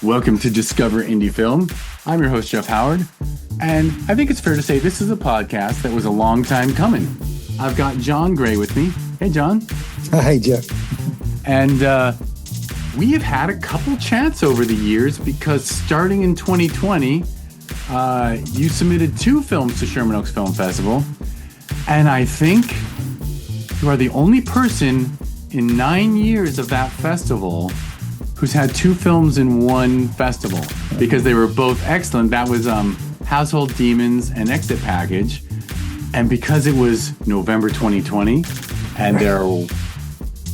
Welcome to Discover Indie Film. I'm your host, Jeff Howard, and I think it's fair to say this is a podcast that was a long time coming. I've got John Gray with me. Hey, John. Hi, Jeff. And we have had a couple chats over the years because starting in 2020, you submitted 2 films to Sherman Oaks Film Festival, and I think you are the only person in 9 years of that festival who's had 2 films in one festival because they were both excellent. That was Household Demons and Exit Package. And because it was November 2020, and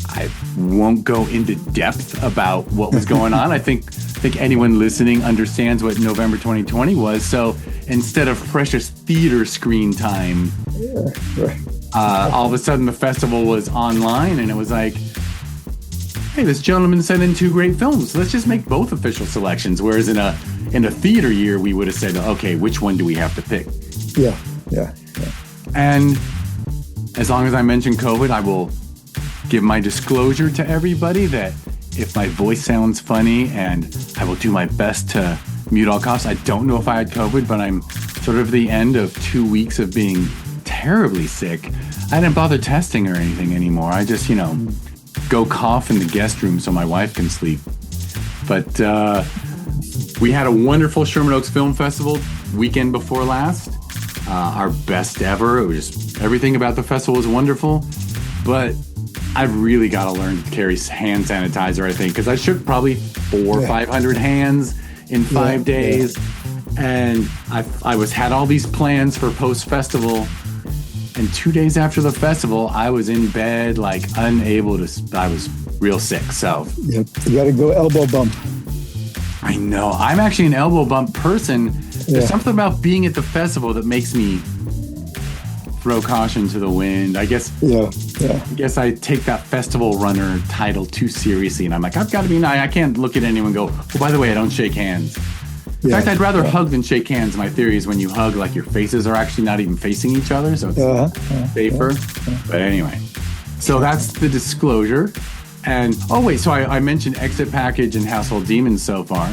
I won't go into depth about what was going on. I think anyone listening understands what November 2020 was. So instead of precious theater screen time, all of a sudden the festival was online, and it was like, hey, this gentleman sent in 2 great films. Let's just make both official selections. Whereas in a theater year, we would have said, okay, which one do we have to pick? Yeah. And as long as I mention COVID, I will give my disclosure to everybody that if my voice sounds funny, and I will do my best to mute all coughs. I don't know if I had COVID, but I'm sort of the end of 2 weeks of being terribly sick. I didn't bother testing or anything anymore. I just, go cough in the guest room so my wife can sleep. But we had a wonderful Sherman Oaks Film Festival weekend before last. Our best ever. It was just, everything about the festival was wonderful. But I've really got to learn to carry hand sanitizer, I think, because I shook probably 400 or 500 hands in 5 days. And I had all these plans for post-festival. And 2 days after the festival, I was in bed, like unable to. I was real sick. So you got to go elbow bump. I know. I'm actually an elbow bump person. There's something about being at the festival that makes me throw caution to the wind. I guess. I guess I take that festival runner title too seriously, and I'm like, I've got to be nice. I can't look at anyone and go, oh, by the way, I don't shake hands. In fact, I'd rather hug than shake hands. My theory is when you hug, like your faces are actually not even facing each other, so it's safer. But anyway, so that's the disclosure. And, so I mentioned Exit Package and Household Demons so far.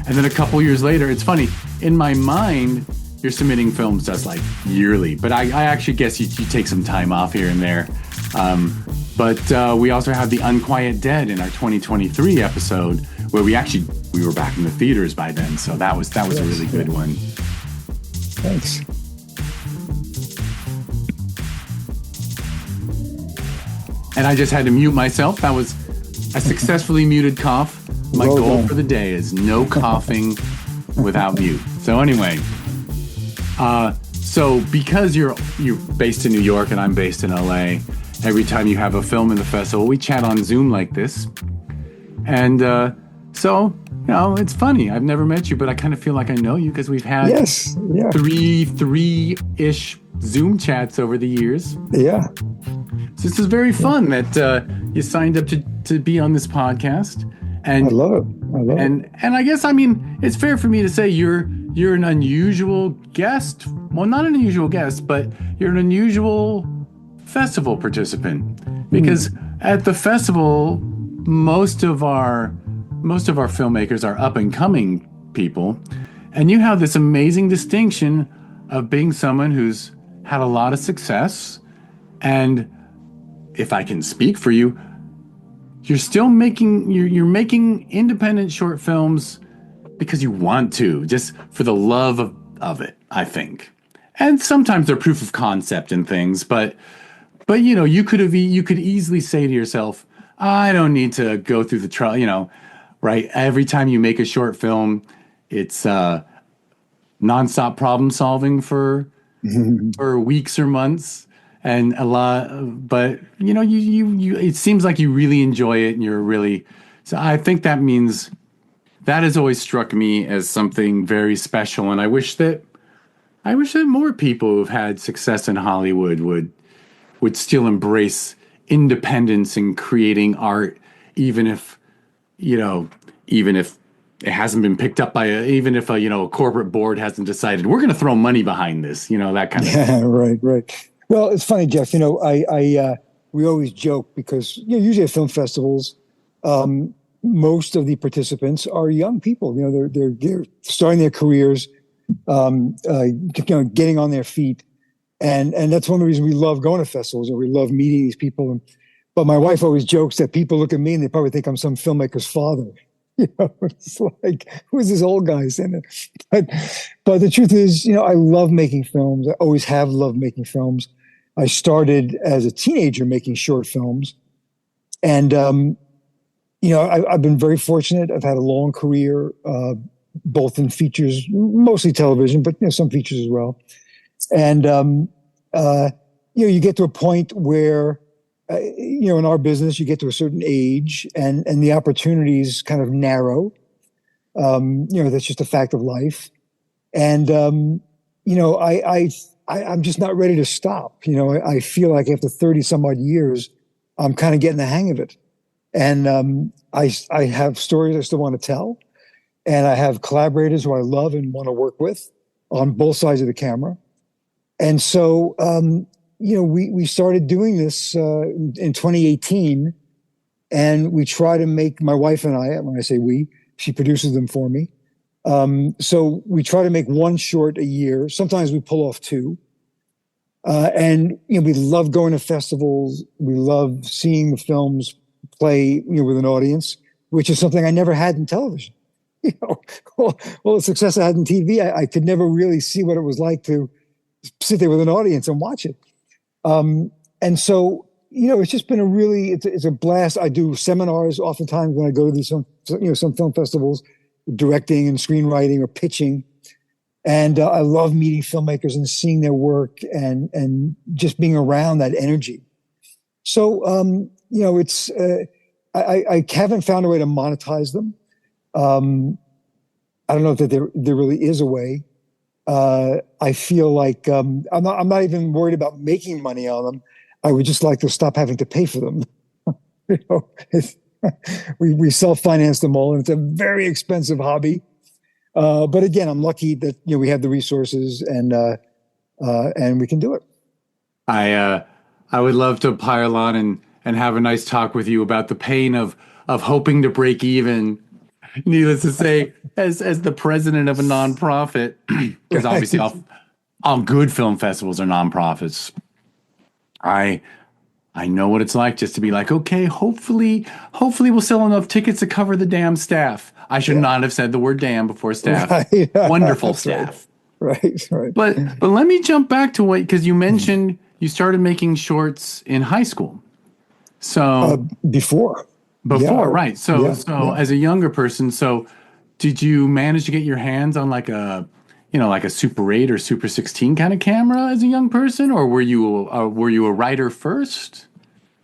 And then a couple years later, it's funny, in my mind, you're submitting films just like yearly. But I actually guess you take some time off here and there. But we also have the Unquiet Dead in our 2023 episode, where we were back in the theaters by then, so that was a really good one. Thanks. And I just had to mute myself. That was a successfully muted cough. My goal for the day is no coughing without mute. So anyway, so because you're based in New York and I'm based in LA, every time you have a film in the festival, we chat on Zoom like this. And so, it's funny. I've never met you, but I kind of feel like I know you because we've had three-ish Zoom chats over the years. Yeah. So this is very fun that you signed up to be on this podcast. And I love it. And I guess, it's fair for me to say you're an unusual guest. Well, not an unusual guest, but you're an unusual festival participant. Because at the festival, most of our filmmakers are up and coming people, and you have this amazing distinction of being someone who's had a lot of success, and if I can speak for you, you're still making independent short films because you want to, just for the love of it, I think. And sometimes they're proof of concept and things, but you could easily say to yourself, I don't need to go through the trial, right? Every time you make a short film, it's nonstop problem solving for weeks or months, and a lot. But you it seems like you really enjoy it, and you're really. So I think that means that has always struck me as something very special, and I wish that more people who've had success in Hollywood would still embrace independence in creating art, even if it hasn't been picked up by even if a corporate board hasn't decided we're going to throw money behind this, that kind of thing. Right. Well, it's funny, Jeff. We always joke because usually at film festivals, most of the participants are young people. They're starting their careers, getting on their feet, and that's one of the reasons we love going to festivals, and we love meeting these people. But my wife always jokes that people look at me and they probably think I'm some filmmaker's father. It's like, who's this old guy saying that? But the truth is, I love making films. I always have loved making films. I started as a teenager making short films, and I've been very fortunate. I've had a long career, both in features, mostly television, but some features as well. And you get to a point where in our business, you get to a certain age, and the opportunities kind of narrow. That's just a fact of life. And I'm just not ready to stop. I feel like after 30 some odd years, I'm kind of getting the hang of it. And I have stories I still want to tell, and I have collaborators who I love and want to work with on both sides of the camera. And so, we started doing this in 2018, and we try to make, my wife and I, when I say we, she produces them for me. So we try to make one short a year. Sometimes we pull off two. And we love going to festivals. We love seeing the films play with an audience, which is something I never had in television. All the success I had in TV, I could never really see what it was like to sit there with an audience and watch it. And so, it's just been it's a blast. I do seminars oftentimes when I go to these some film festivals, directing and screenwriting or pitching. And I love meeting filmmakers and seeing their work and just being around that energy. So, it's, I haven't found a way to monetize them. I don't know that there really is a way. I feel like I'm not even worried about making money on them. I would just like to stop having to pay for them. We self-finance them all, and it's a very expensive hobby. But again, I'm lucky that we have the resources and we can do it. I would love to pile on and have a nice talk with you about the pain of hoping to break even. Needless to say, as the president of a nonprofit, because obviously all good film festivals are nonprofits. I know what it's like just to be like, okay, hopefully we'll sell enough tickets to cover the damn staff. I should not have said the word damn before staff. Right. Wonderful staff. Right. But let me jump back to because you mentioned you started making shorts in high school. So before, right. So as a younger person, did you manage to get your hands on like a Super 8 or Super 16 kind of camera as a young person, or were you a writer first?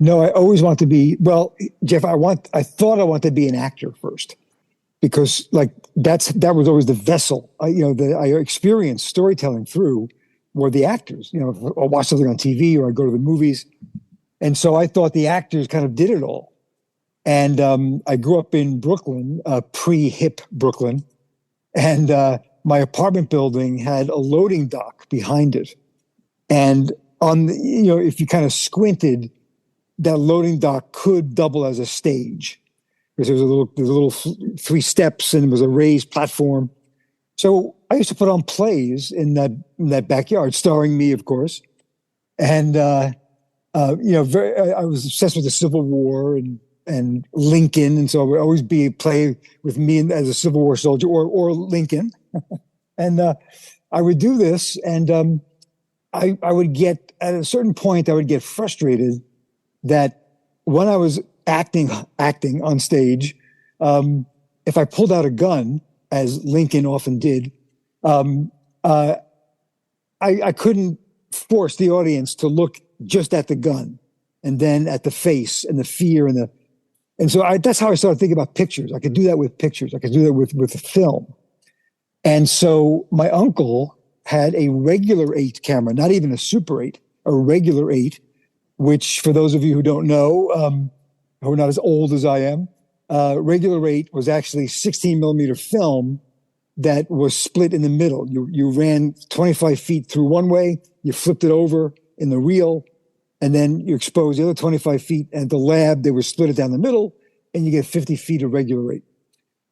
No, I always wanted to be. Well, Jeff, I thought I wanted to be an actor first, because that was always the vessel I experienced storytelling through were the actors. I watch something on TV or I go to the movies, and so I thought the actors kind of did it all. And I grew up in Brooklyn, pre-hip Brooklyn, and my apartment building had a loading dock behind it. And if you kind of squinted, that loading dock could double as a stage, because there was a little 3 steps and it was a raised platform. So I used to put on plays in that backyard, starring me, of course. And I was obsessed with the Civil War and Lincoln, and so it would always be a play with me as a Civil War soldier or Lincoln. And I would do this, and I would get, at a certain point, I would get frustrated that when I was acting on stage, if I pulled out a gun, as Lincoln often did, I couldn't force the audience to look just at the gun and then at the face and the fear and so that's how I started thinking about pictures. I could do that with pictures. I could do that with film. And so my uncle had a regular 8 camera, not even a Super 8, a regular 8, which, for those of you who don't know, who are not as old as I am, regular 8 was actually 16 millimeter film that was split in the middle. You ran 25 feet through one way, you flipped it over in the reel, and then you exposed the other 25 feet. And at the lab, they would split it down the middle, and you get 50 feet of regular rate.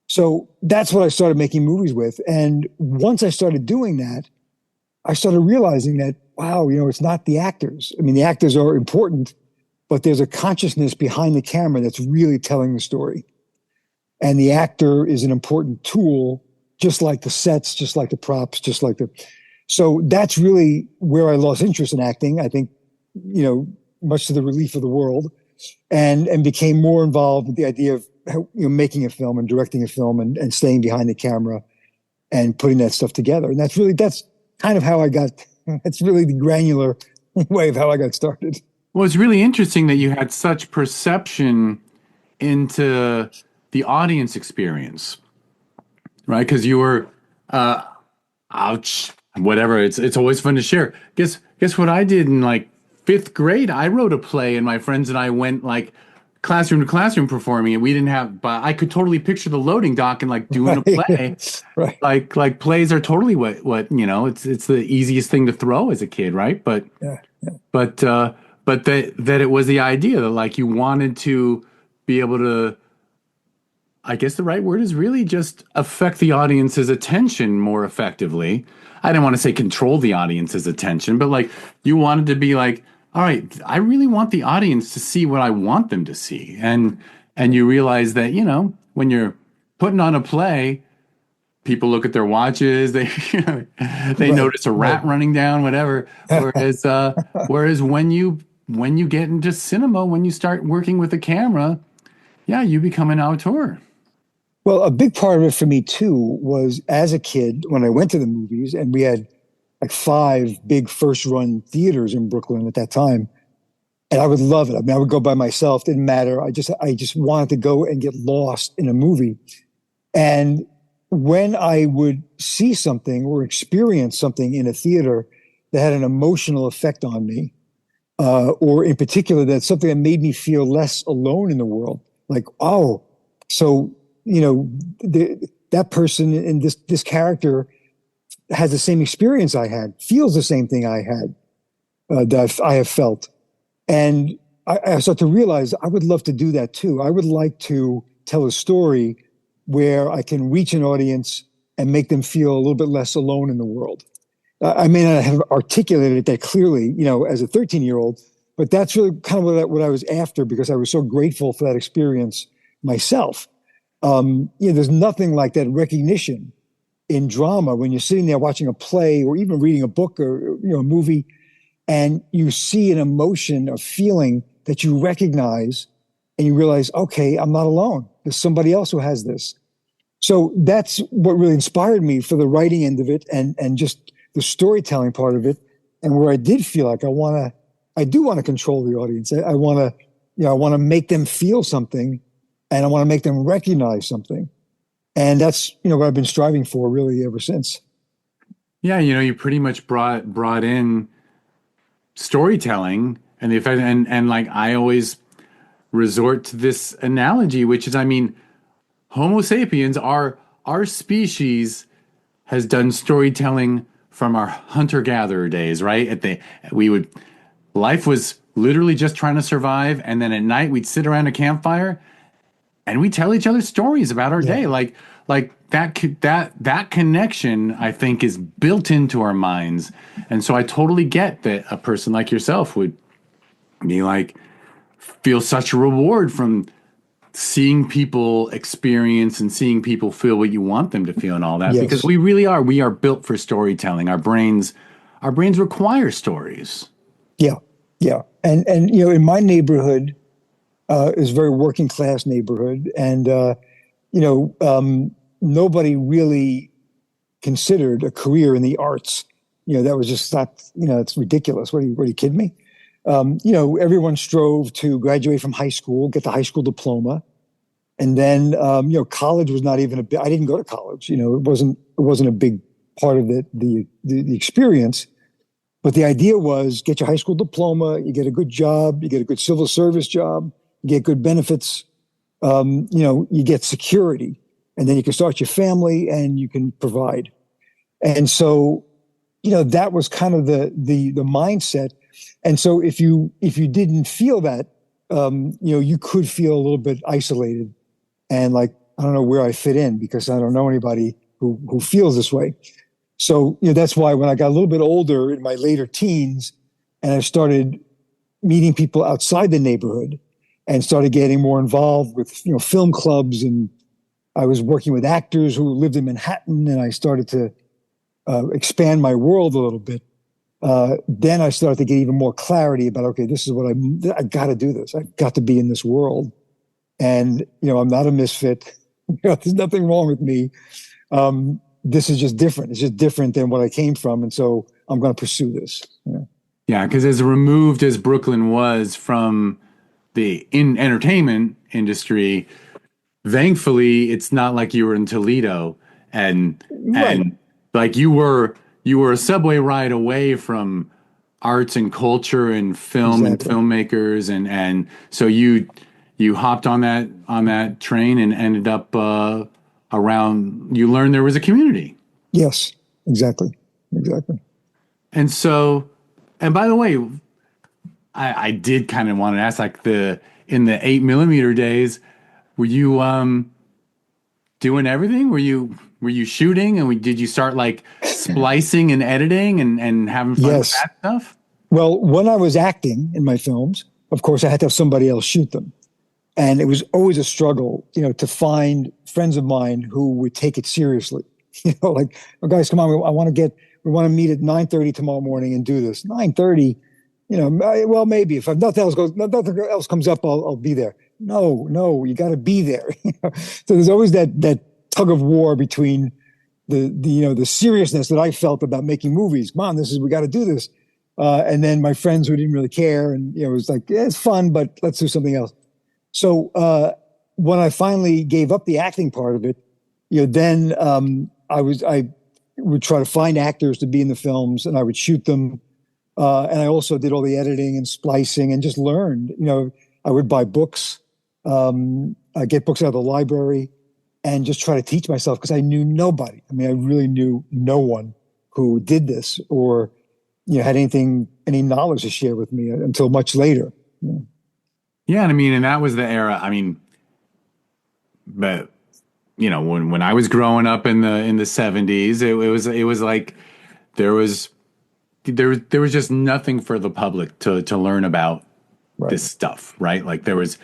So that's what I started making movies with. And once I started doing that, I started realizing that, wow, it's not the actors. I mean, the actors are important, but there's a consciousness behind the camera that's really telling the story. And the actor is an important tool, just like the sets, just like the props, so that's really where I lost interest in acting. I think, much to the relief of the world, and became more involved with the idea of making a film and directing a film and staying behind the camera and putting that stuff together. And that's kind of how I got, that's really the granular way of how I got started. Well, it's really interesting that you had such perception into the audience experience, right? Because you were, ouch, whatever. It's always fun to share. Guess what I did in like fifth grade? I wrote a play, and my friends and I went like classroom to classroom performing it. We didn't have, but I could totally picture the loading dock and like doing a play. Right. Like plays are totally what it's the easiest thing to throw as a kid, right? But Yeah. but that it was the idea that like you wanted to be able to, I guess the right word is really just affect the audience's attention more effectively. I didn't want to say control the audience's attention, but like you wanted to be like, all right, I really want the audience to see what I want them to see. And you realize that, when you're putting on a play, people look at their watches, they Right. notice a rat running down, whatever. Whereas when you get into cinema, when you start working with a camera, yeah, you become an auteur. Well, a big part of it for me too was as a kid when I went to the movies, and we had like 5 big first run theaters in Brooklyn at that time, and I would love it. I mean, I would go by myself, didn't matter. I just wanted to go and get lost in a movie. And when I would see something or experience something in a theater that had an emotional effect on me, or in particular, that's something that made me feel less alone in the world, like, oh, so that person in this character has the same experience I had, feels the same thing I had, that I have felt. And I start to realize I would love to do that too. I would like to tell a story where I can reach an audience and make them feel a little bit less alone in the world. I may not have articulated it that clearly, as a 13-year-old, but that's really kind of what I was after, because I was so grateful for that experience myself. There's nothing like that recognition in drama when you're sitting there watching a play or even reading a book or a movie, and you see an emotion or feeling that you recognize, and you realize, okay, I'm not alone. There's somebody else who has this. So that's what really inspired me for the writing end of it, and just the storytelling part of it, and where I did feel like I do want to control the audience. I want to make them feel something, and I want to make them recognize something. And that's, what I've been striving for really ever since. Yeah, you pretty much brought in storytelling and the effect, and like I always resort to this analogy, which is, I mean, Homo sapiens, our species has done storytelling from our hunter-gatherer days, right? Life was literally just trying to survive, and then at night we'd sit around a campfire and we tell each other stories about our day. Like that connection, I think, is built into our minds. And so I totally get that a person like yourself would be like, feel such a reward from seeing people experience and seeing people feel what you want them to feel and all that. Yes. Because we are built for storytelling. Our brains require stories. Yeah. Yeah. And in my neighborhood, is a very working class neighborhood, and nobody really considered a career in the arts. That was just not. It's ridiculous. What are you kidding me? Everyone strove to graduate from high school, get the high school diploma, and then college was not even I didn't go to college. It wasn't a big part of the experience. But the idea was get your high school diploma, you get a good job, you get a good civil service job, you get good benefits, you get security, and then you can start your family and you can provide. And so, that was kind of the mindset. And so if you didn't feel that you could feel a little bit isolated and like, I don't know where I fit in because I don't know anybody who feels this way. So, that's why when I got a little bit older in my later teens and I started meeting people outside the neighborhood and started getting more involved with, film clubs, and I was working with actors who lived in Manhattan, and I started to expand my world a little bit. Then I started to get even more clarity about, okay, this is what I got to do this. I got to be in this world. And, I'm not a misfit. There's nothing wrong with me. This is just different. It's just different than what I came from. And so I'm going to pursue this. Yeah, because as removed as Brooklyn was from the entertainment industry, thankfully it's not like you were in Toledo and Right. and like you were a subway ride away from arts and culture and film and Exactly. filmmakers, and so you hopped on that train and ended up around. You learned there was a community. Yes, exactly. Exactly. And so, and by the way, I did kind of want to ask, like, in the 8 millimeter days, were you doing everything? Were you shooting, and did you start like splicing and editing and having fun with Yes. that stuff? Well, when I was acting in my films, of course, I had to have somebody else shoot them. And it was always a struggle, to find friends of mine who would take it seriously. Like, oh, guys, come on, we want to meet at 9:30 tomorrow morning and do this. 9:30, well, maybe if nothing else comes up, I'll be there. No, no, you got to be there. So there's always that tug of war between the seriousness that I felt about making movies. Come on, we got to do this. And then my friends who didn't really care, and it was like, yeah, it's fun, but let's do something else. So when I finally gave up the acting part of it, then I would try to find actors to be in the films, and I would shoot them. And I also did all the editing and splicing, and just learned. I would buy books, I get books out of the library, and just try to teach myself because I knew nobody. I mean, I really knew no one who did this or had any knowledge to share with me until much later. Yeah, and I mean, and that was the era. I mean, but when I was growing up in the 70s, it was like there was there was just nothing for the public to learn about Right. this stuff, right? Like there was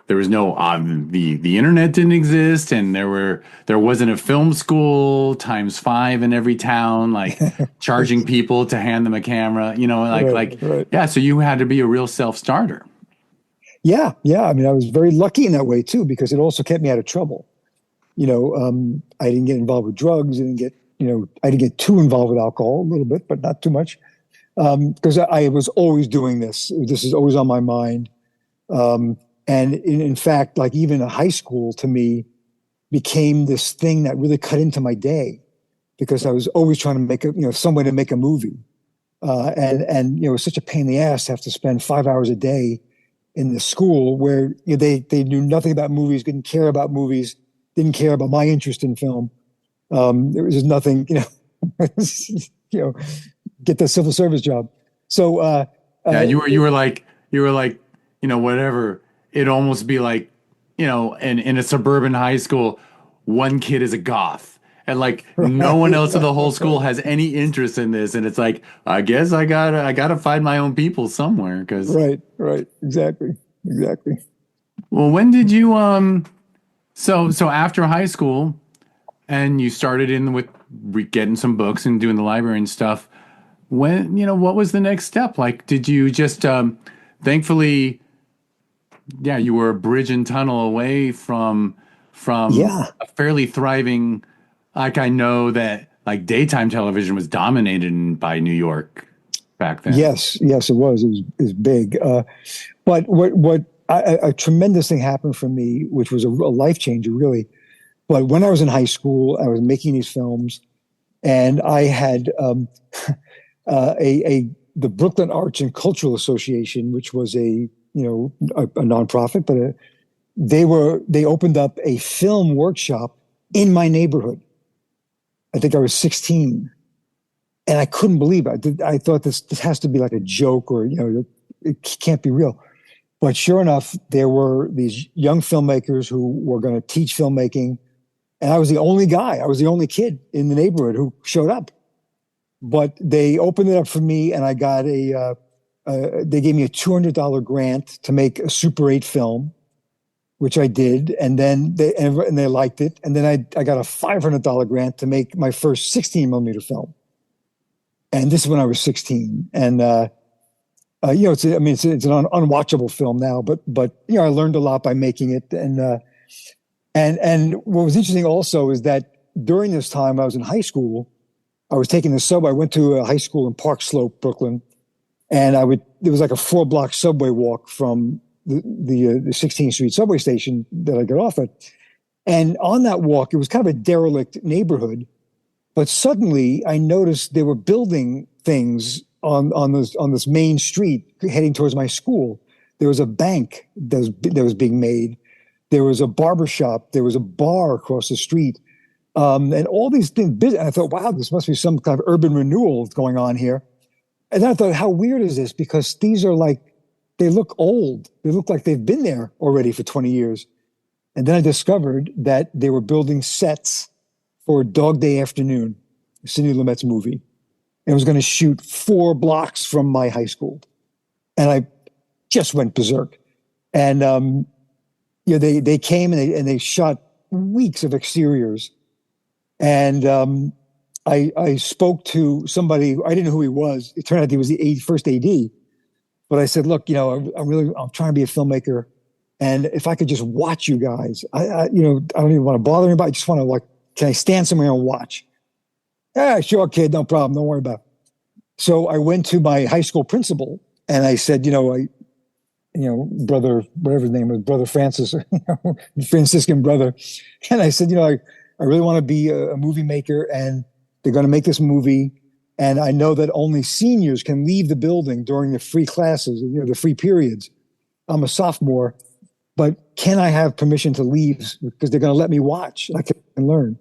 no the internet didn't exist, and there wasn't a film school times five in every town, like charging people to hand them a camera, like Right. like Right. yeah. So you had to be a real self-starter. Yeah, yeah. I mean, I was very lucky in that way too, because it also kept me out of trouble. I didn't get involved with drugs. I didn't get too involved with alcohol, a little bit, but not too much, because I was always doing this. This is always on my mind. And in fact, like even in high school to me became this thing that really cut into my day because I was always trying to make some way to make a movie. And it was such a pain in the ass to have to spend 5 hours a day in the school where they knew nothing about movies, didn't care about movies, didn't care about my interest in film. There was just nothing, you know, get the civil service job. So Yeah, you were like whatever. It'd almost be like in a suburban high school, one kid is a goth. And like no one right, else in the whole school has any interest in this, and it's like I guess I gotta find my own people somewhere. Because right, exactly, exactly. well, when did you so after high school and you started in with getting some books and doing the library and stuff, when what was the next step? Like, did you just thankfully, yeah, you were a bridge and tunnel away from Yeah, a fairly thriving, like, I know that like daytime television was dominated by New York back then. yes, it was. It was big. But what a tremendous thing happened for me, which was a life changer, really. But when I was in high school, I was making these films, and I had the Brooklyn Arts and Cultural Association, which was a nonprofit, but they opened up a film workshop in my neighborhood. I think I was 16, and I couldn't believe it. I thought this has to be like a joke, or it can't be real. But sure enough, there were these young filmmakers who were going to teach filmmaking. And I was the only guy, I was the only kid in the neighborhood who showed up. But they opened it up for me, and I got they gave me a $200 grant to make a Super 8 film, which I did. And then they liked it. And then I got a $500 grant to make my first 16 millimeter film. And this is when I was 16. And, it's an unwatchable film now, but I learned a lot by making it. And what was interesting also is that during this time I was in high school, I was taking the subway. I went to a high school in Park Slope, Brooklyn, and there was like a 4-block subway walk from the 16th Street subway station that I got off at. And on that walk, it was kind of a derelict neighborhood, but suddenly I noticed they were building things on this main street heading towards my school. There was a bank that was being made. There was a barber shop. There was a bar across the street. And all these things. And I thought, wow, this must be some kind of urban renewal going on here. And then I thought, how weird is this? Because these are they look old. They look like they've been there already for 20 years. And then I discovered that they were building sets for Dog Day Afternoon, Sidney Lumet's movie. And it was going to shoot 4 blocks from my high school. And I just went berserk. And, they came and they shot weeks of exteriors. And I spoke to somebody. I didn't know who he was. It turned out he was the first AD. But I said, look, I'm trying to be a filmmaker, and if I could just watch you guys, I don't even want to bother anybody. I just want to can I stand somewhere and watch? Yeah, sure, kid, no problem. Don't worry about it. So I went to my high school principal and I said, brother, whatever his name was, Brother Francis, Franciscan brother. And I said, I really want to be a movie maker, and they're going to make this movie. And I know that only seniors can leave the building during the free classes, the free periods. I'm a sophomore, but can I have permission to leave because they're going to let me watch and I can learn?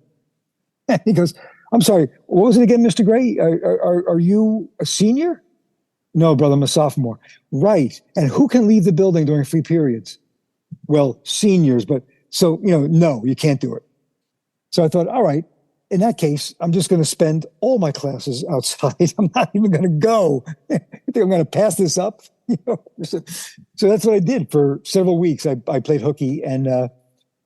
And he goes, I'm sorry, what was it again, Mr. Gray? Are you a senior? No, brother, I'm a sophomore. Right. And who can leave the building during free periods? Well, seniors, but so, no, you can't do it. So I thought, all right, in that case, I'm just going to spend all my classes outside. I'm not even going to go. I think I'm going to pass this up. So that's what I did for several weeks. I played hooky, and I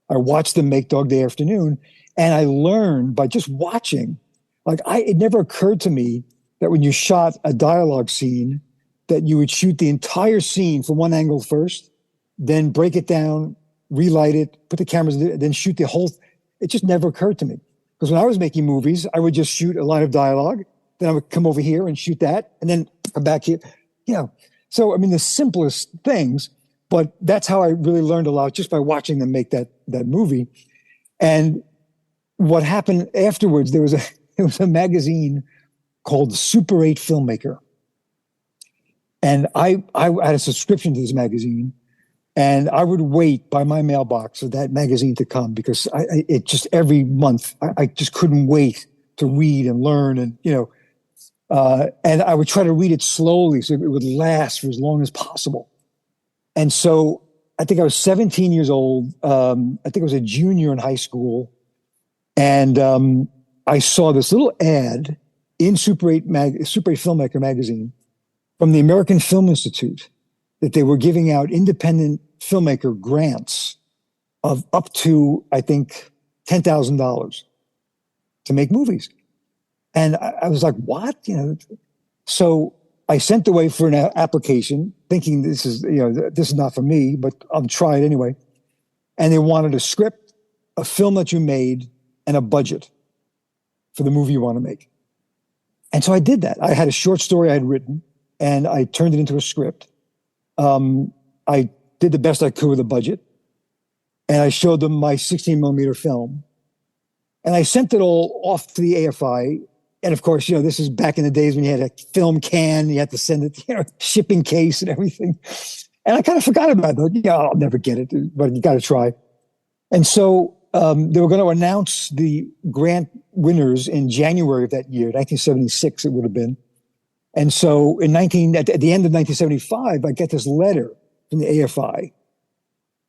watched them make Dog Day Afternoon. And I learned by just watching. It never occurred to me that when you shot a dialogue scene, that you would shoot the entire scene from one angle first, then break it down, relight it, put the cameras, then shoot the whole. It just never occurred to me. Because when I was making movies, I would just shoot a line of dialogue, then I would come over here and shoot that, and then come back here. So, the simplest things, but that's how I really learned a lot, just by watching them make that movie. And what happened afterwards, there was a magazine called Super 8 Filmmaker. And I had a subscription to this magazine, and I would wait by my mailbox for that magazine to come, because it just every month, I just couldn't wait to read and learn. And, and I would try to read it slowly so it would last for as long as possible. And so I think I was 17 years old. I think I was a junior in high school. And I saw this little ad in Super 8 Filmmaker magazine from the American Film Institute that they were giving out independent filmmaker grants of up to, I think, $10,000 to make movies. And I was like, what? So I sent away for an application thinking this is not for me, but I'll try it anyway. And they wanted a script, a film that you made, and a budget for the movie you want to make. And so I did that. I had a short story I had written, and I turned it into a script. I did the best I could with the budget, and I showed them my 16 millimeter film. And I sent it all off to the AFI. And of course, this is back in the days when you had a film can, you had to send it, shipping case and everything. And I kind of forgot about it. I'll never get it, but you got to try. And so they were going to announce the grant winners in January of that year, 1976 it would have been. And so at the end of 1975, I get this letter from the AFI.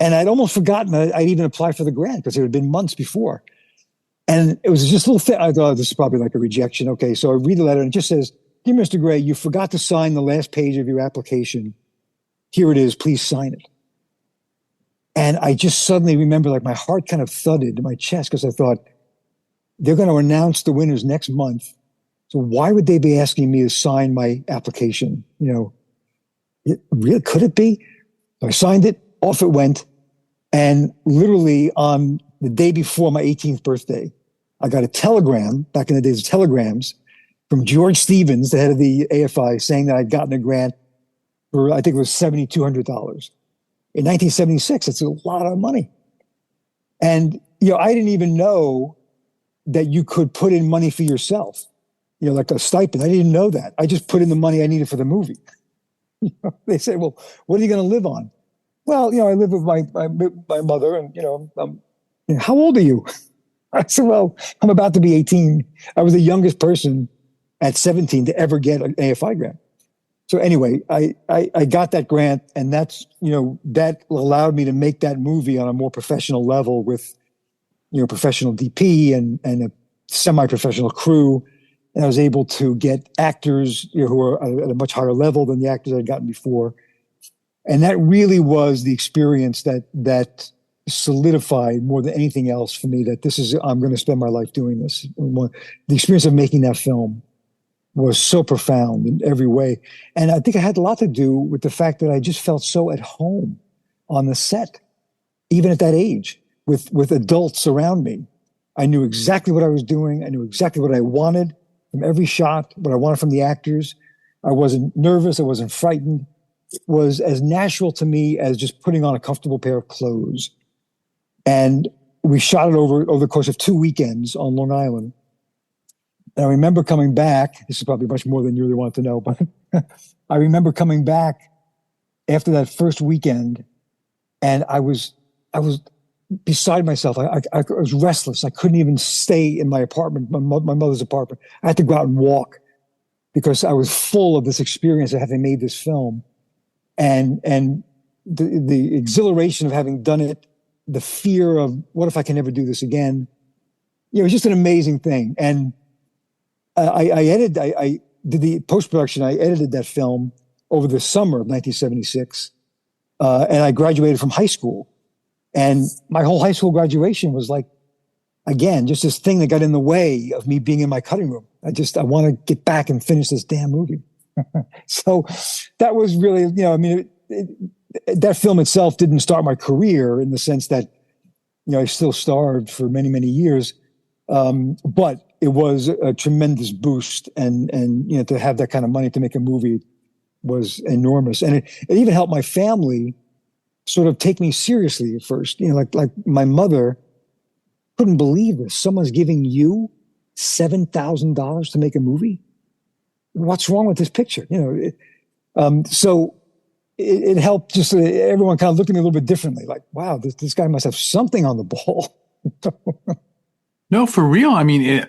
And I'd almost forgotten that I'd even applied for the grant because it had been months before. And it was just a little thing. I thought, this is probably like a rejection. Okay, so I read the letter and it just says, "Dear Mr. Gray, you forgot to sign the last page of your application. Here it is. Please sign it." And I just suddenly remember, like, my heart kind of thudded in my chest because I thought, they're going to announce the winners next month. So why would they be asking me to sign my application? Really, could it be? So I signed it, off it went. And literally on the day before my 18th birthday, I got a telegram, back in the days of telegrams, from George Stevens, the head of the AFI, saying that I'd gotten a grant for, I think it was $7,200. In 1976, it's a lot of money. And, I didn't even know that you could put in money for yourself, like a stipend. I didn't know that. I just put in the money I needed for the movie. They say, "Well, what are you going to live on?" "Well, I live with my mother, and how old are you?" I said, "Well, I'm about to be 18. I was the youngest person at 17 to ever get an AFI grant." So anyway, I got that grant, and that's, that allowed me to make that movie on a more professional level with, professional DP and a semi-professional crew. And I was able to get actors, who are at a much higher level than the actors I'd gotten before. And that really was the experience that solidified more than anything else for me that I'm going to spend my life doing this. The experience of making that film was so profound in every way. And I think it had a lot to do with the fact that I just felt so at home on the set, even at that age, with adults around me. I knew exactly what I was doing. I knew exactly what I wanted from every shot, what I wanted from the actors. I wasn't nervous. I wasn't frightened. It was as natural to me as just putting on a comfortable pair of clothes. And we shot it over the course of 2 weekends on Long Island. And I remember coming back. This is probably much more than you really wanted to know, but I remember coming back after that first weekend, and I was beside myself. I was restless. I couldn't even stay in my apartment, my mother's apartment. I had to go out and walk because I was full of this experience of having made this film, and the exhilaration of having done it, the fear of what if I can never do this again. It was just an amazing thing. And I did the post-production. I edited that film over the summer of 1976, and I graduated from high school. And my whole high school graduation was like, again, just this thing that got in the way of me being in my cutting room. I want to get back and finish this damn movie. So that was really, that film itself didn't start my career in the sense that, I still starved for many, many years. But it was a tremendous boost. And to have that kind of money to make a movie was enormous. And it even helped my family sort of take me seriously at first. Like my mother couldn't believe this. Someone's giving you $7,000 to make a movie. What's wrong with this picture? So it helped just everyone kind of looked at me a little bit differently. Like, wow, this guy must have something on the ball. No, for real. I mean,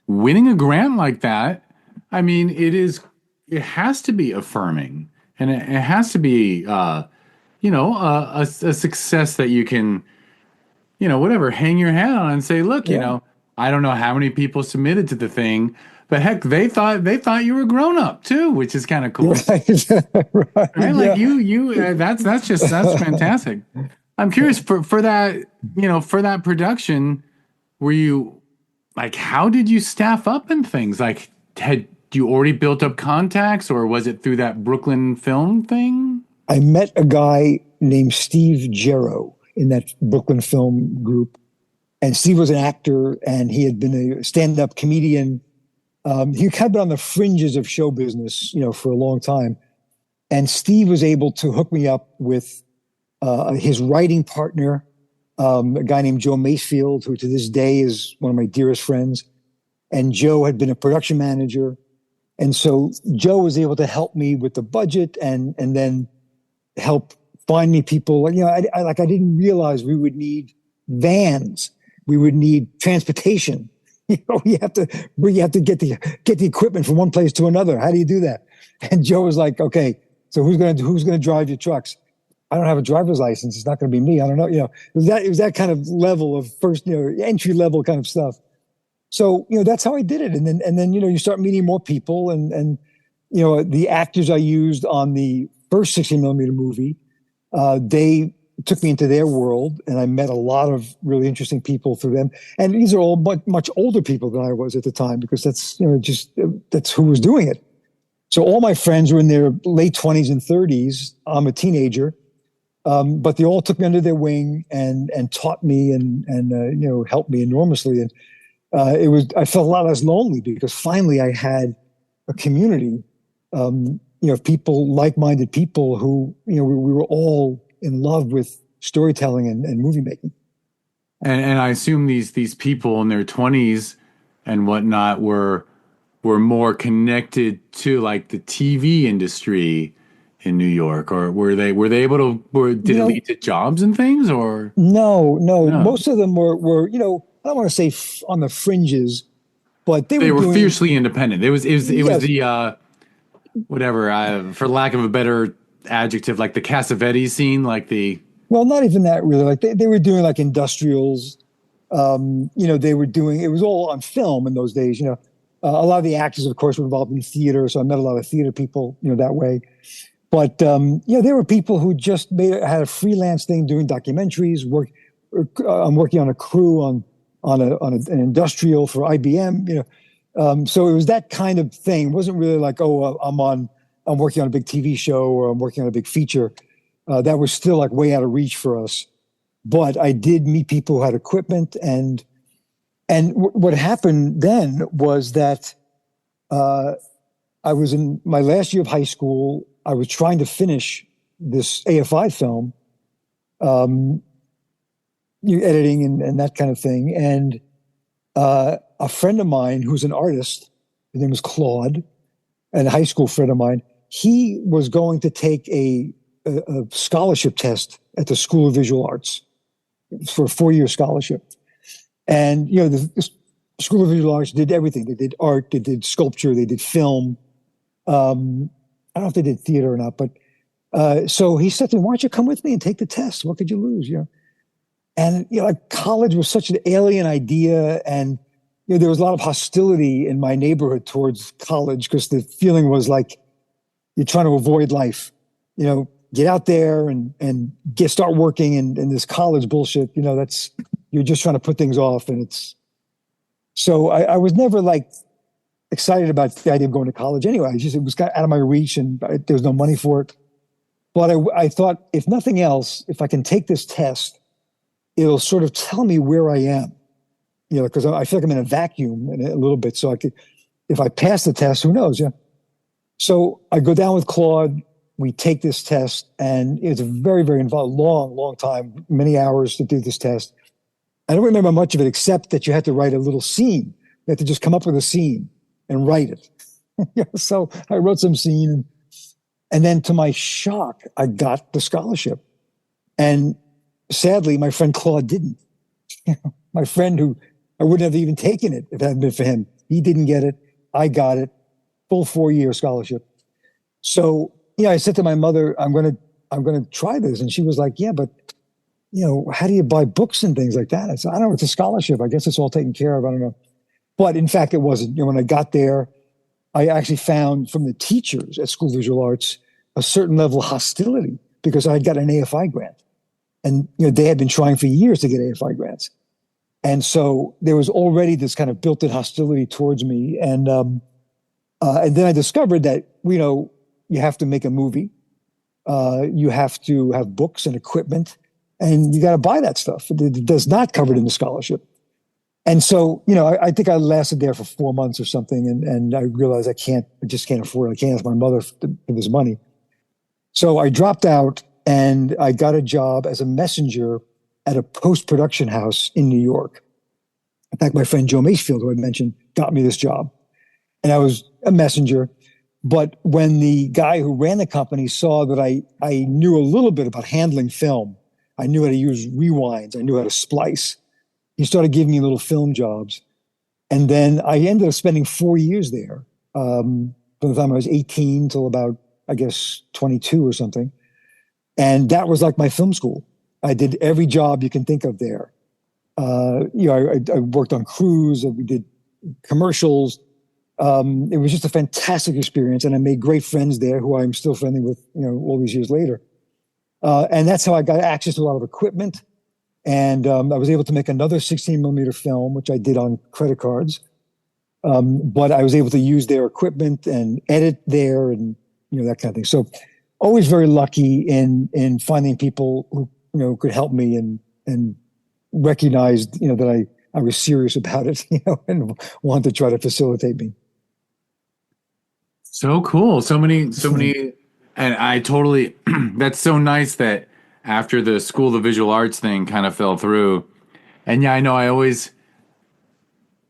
winning a grant like that, I mean, it has to be affirming, and it has to be, a success that you can, whatever, hang your hat on and say, look, I don't know how many people submitted to the thing, but heck, they thought you were grown up too, which is kind of cool. Right? Like that's fantastic. I'm curious for that, for that production, were you like, how did you staff up and things? Like, had you already built up contacts, or was it through that Brooklyn film thing? I met a guy named Steve Jarrow in that Brooklyn film group. And Steve was an actor, and he had been a stand-up comedian. He had been on the fringes of show business, for a long time. And Steve was able to hook me up with his writing partner, a guy named Joe Macefield, who to this day is one of my dearest friends. And Joe had been a production manager. And so Joe was able to help me with the budget and then help find me people. I didn't realize we would need vans. We would need transportation. You have to get the equipment from one place to another. How do you do that? And Joe was like, okay, So who's gonna drive your trucks? I don't have a driver's license. It's not going to be me. I don't know. It was that kind of level of first, entry level kind of stuff. So, that's how I did it. And then, you start meeting more people and the actors I used on the first 16 millimeter movie, they took me into their world and I met a lot of really interesting people through them. And these are all much older people than I was at the time because that's, that's who was doing it. So all my friends were in their late 20s and 30s. I'm a teenager. But they all took me under their wing and taught me and helped me enormously. And I felt a lot less lonely because finally I had a community, of people, like-minded people who, we were all in love with storytelling and movie making. And I assume these people in their 20s and whatnot were more connected to like the TV industry in New York, or were they able to, did it lead to jobs and things, or? No. Most of them were, I don't want to say on the fringes, but they were fiercely independent. It was Yes. the, whatever, for lack of a better adjective, like the Cassavetes scene, like the. Well, not even that really. Like they were doing like industrials. They were doing, it was all on film in those days, a lot of the actors, of course, were involved in theater. So I met a lot of theater people, that way. But there were people who just had a freelance thing doing documentaries. I'm working on a crew on an industrial for IBM. So it was that kind of thing. It wasn't really like, I'm working on a big TV show or I'm working on a big feature. That was still like way out of reach for us. But I did meet people who had equipment, and what happened then was that I was in my last year of high school. I was trying to finish this AFI film, editing and that kind of thing. And a friend of mine who's an artist, his name was Claude, and a high school friend of mine, he was going to take a scholarship test at the School of Visual Arts for a 4-year scholarship. And, the School of Visual Arts did everything. They did art, they did sculpture, they did film. I don't know if they did theater or not, but so he said to me, why don't you come with me and take the test? What could you lose? And, like college was such an alien idea. And, there was a lot of hostility in my neighborhood towards college because the feeling was like you're trying to avoid life, get out there and start working in this college bullshit. You're just trying to put things off. And so I was never like excited about the idea of going to college anyway. It was kind of out of my reach and there was no money for it. But I thought, if nothing else, if I can take this test, it'll sort of tell me where I am, because I feel like I'm in a vacuum in a little bit. So if I pass the test, who knows? Yeah. So I go down with Claude. We take this test, and it's a very, very involved, long time, many hours to do this test. I don't remember much of it except that you had to write a little scene. You had to just come up with a scene and write it. So I wrote some scene, and then to my shock, I got the scholarship. And sadly, my friend Claude didn't. My friend who I wouldn't have even taken it if it hadn't been for him. He didn't get it. I got it. Full 4-year scholarship. So, I said to my mother, I'm going to try this. And she was like, yeah, but, how do you buy books and things like that? I said, I don't know. It's a scholarship. I guess it's all taken care of. I don't know. But in fact, it wasn't. When I got there, I actually found from the teachers at School of Visual Arts a certain level of hostility because I had got an AFI grant. And, they had been trying for years to get AFI grants. And so there was already this kind of built-in hostility towards me. And then I discovered that, you have to make a movie. You have to have books and equipment, and you got to buy that stuff. It does not covered in the scholarship. And so, I think I lasted there for 4 months or something. And I realized I just can't afford it. I can't ask my mother for this money. So I dropped out and I got a job as a messenger at a post-production house in New York. In fact, my friend Joe Macefield, who I mentioned, got me this job. And I was a messenger. But when the guy who ran the company saw that I knew a little bit about handling film, I knew how to use rewinds, I knew how to splice, he started giving me little film jobs. And then I ended up spending 4 years there, from the time I was 18 till about I guess, 22 or something. And that was like my film school. I did every job you can think of there. I worked on crews, we did commercials. It was just a fantastic experience, and I made great friends there who I'm still friendly with, all these years later. And that's how I got access to a lot of equipment. And I was able to make another 16 millimeter film, which I did on credit cards. But I was able to use their equipment and edit there and, that kind of thing. So always very lucky in finding people who, could help me and recognized, that I was serious about it, and wanted to try to facilitate me. So cool. So many, and I totally, that's so nice that after the School of the Visual Arts thing kind of fell through. And yeah, I know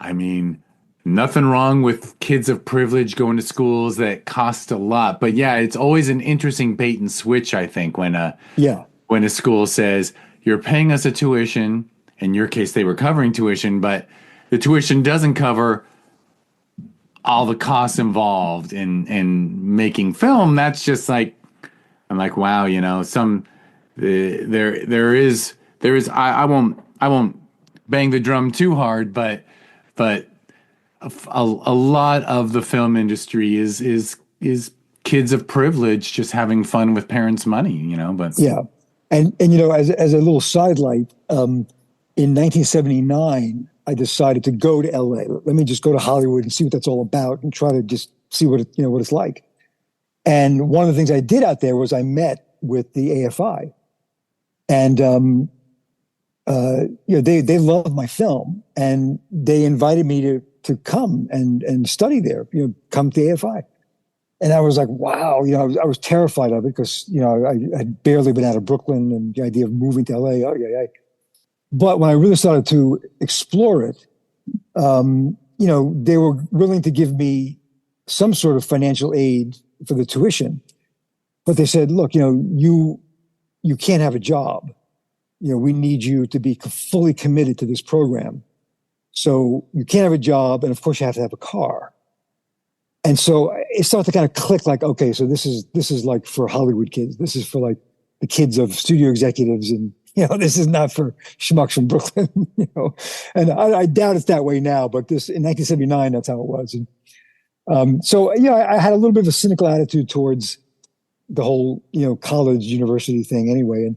I mean, nothing wrong with kids of privilege going to schools that cost a lot. But yeah, it's always an interesting bait and switch, I think, when a school says, you're paying us a tuition. In your case, they were covering tuition, but the tuition doesn't cover all the costs involved in making film. That's just like, I'm like, wow, there is I won't bang the drum too hard, but a lot of the film industry is kids of privilege just having fun with parents' money, but yeah. And as a little sidelight, in 1979, I decided to go to LA. Let me just go to Hollywood and see what that's all about and try to just see what it's like. And one of the things I did out there was I met with the AFI, and they loved my film, and they invited me to come and study there. Come to the AFI, and I was like, wow. I was terrified of it because I had barely been out of Brooklyn, and the idea of moving to LA. Oh yeah. But when I really started to explore it, they were willing to give me some sort of financial aid for the tuition. But they said, look, you can't have a job. We need you to be fully committed to this program. So you can't have a job. And of course you have to have a car. And so it started to kind of click like, okay, so this is like for Hollywood kids. This is for like the kids of studio executives, and this is not for schmucks from Brooklyn, and I doubt it's that way now, but in 1979, that's how it was. And so, I had a little bit of a cynical attitude towards the whole, college, university thing anyway.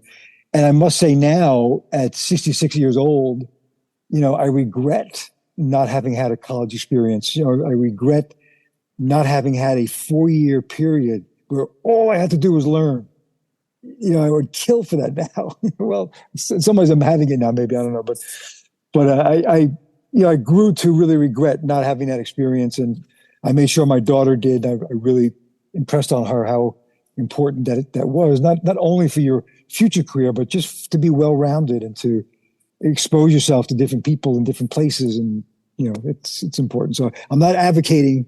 And I must say now at 66 years old, I regret not having had a college experience. I regret not having had a 4-year period where all I had to do was learn. I would kill for that now. Well, in some ways I'm having it now, maybe, I don't know, but I grew to really regret not having that experience, and I made sure my daughter did. I really impressed on her how important that was, not only for your future career, but just to be well-rounded and to expose yourself to different people in different places, and it's important. So I'm not advocating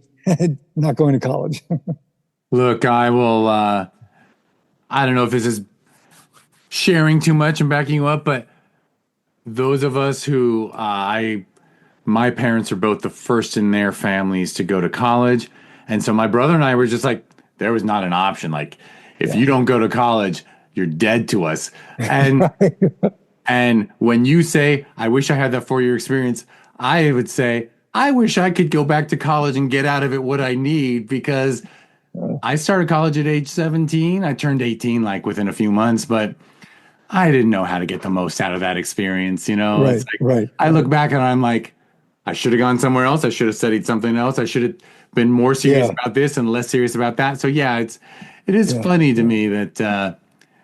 not going to college. Look, I will. I don't know if this is sharing too much and backing you up, but those of us who my parents are both the first in their families to go to college. And so my brother and I were just like, there was not an option. Like, if you don't go to college, you're dead to us. And and when you say, I wish I had that 4-year experience, I would say, I wish I could go back to college and get out of it what I need, because I started college at age 17. I turned 18 like within a few months, but I didn't know how to get the most out of that experience. Right, It's like, right. I look back and I'm like, I should have gone somewhere else. I should have studied something else. I should have been more serious about this and less serious about that. So yeah, it is funny to me that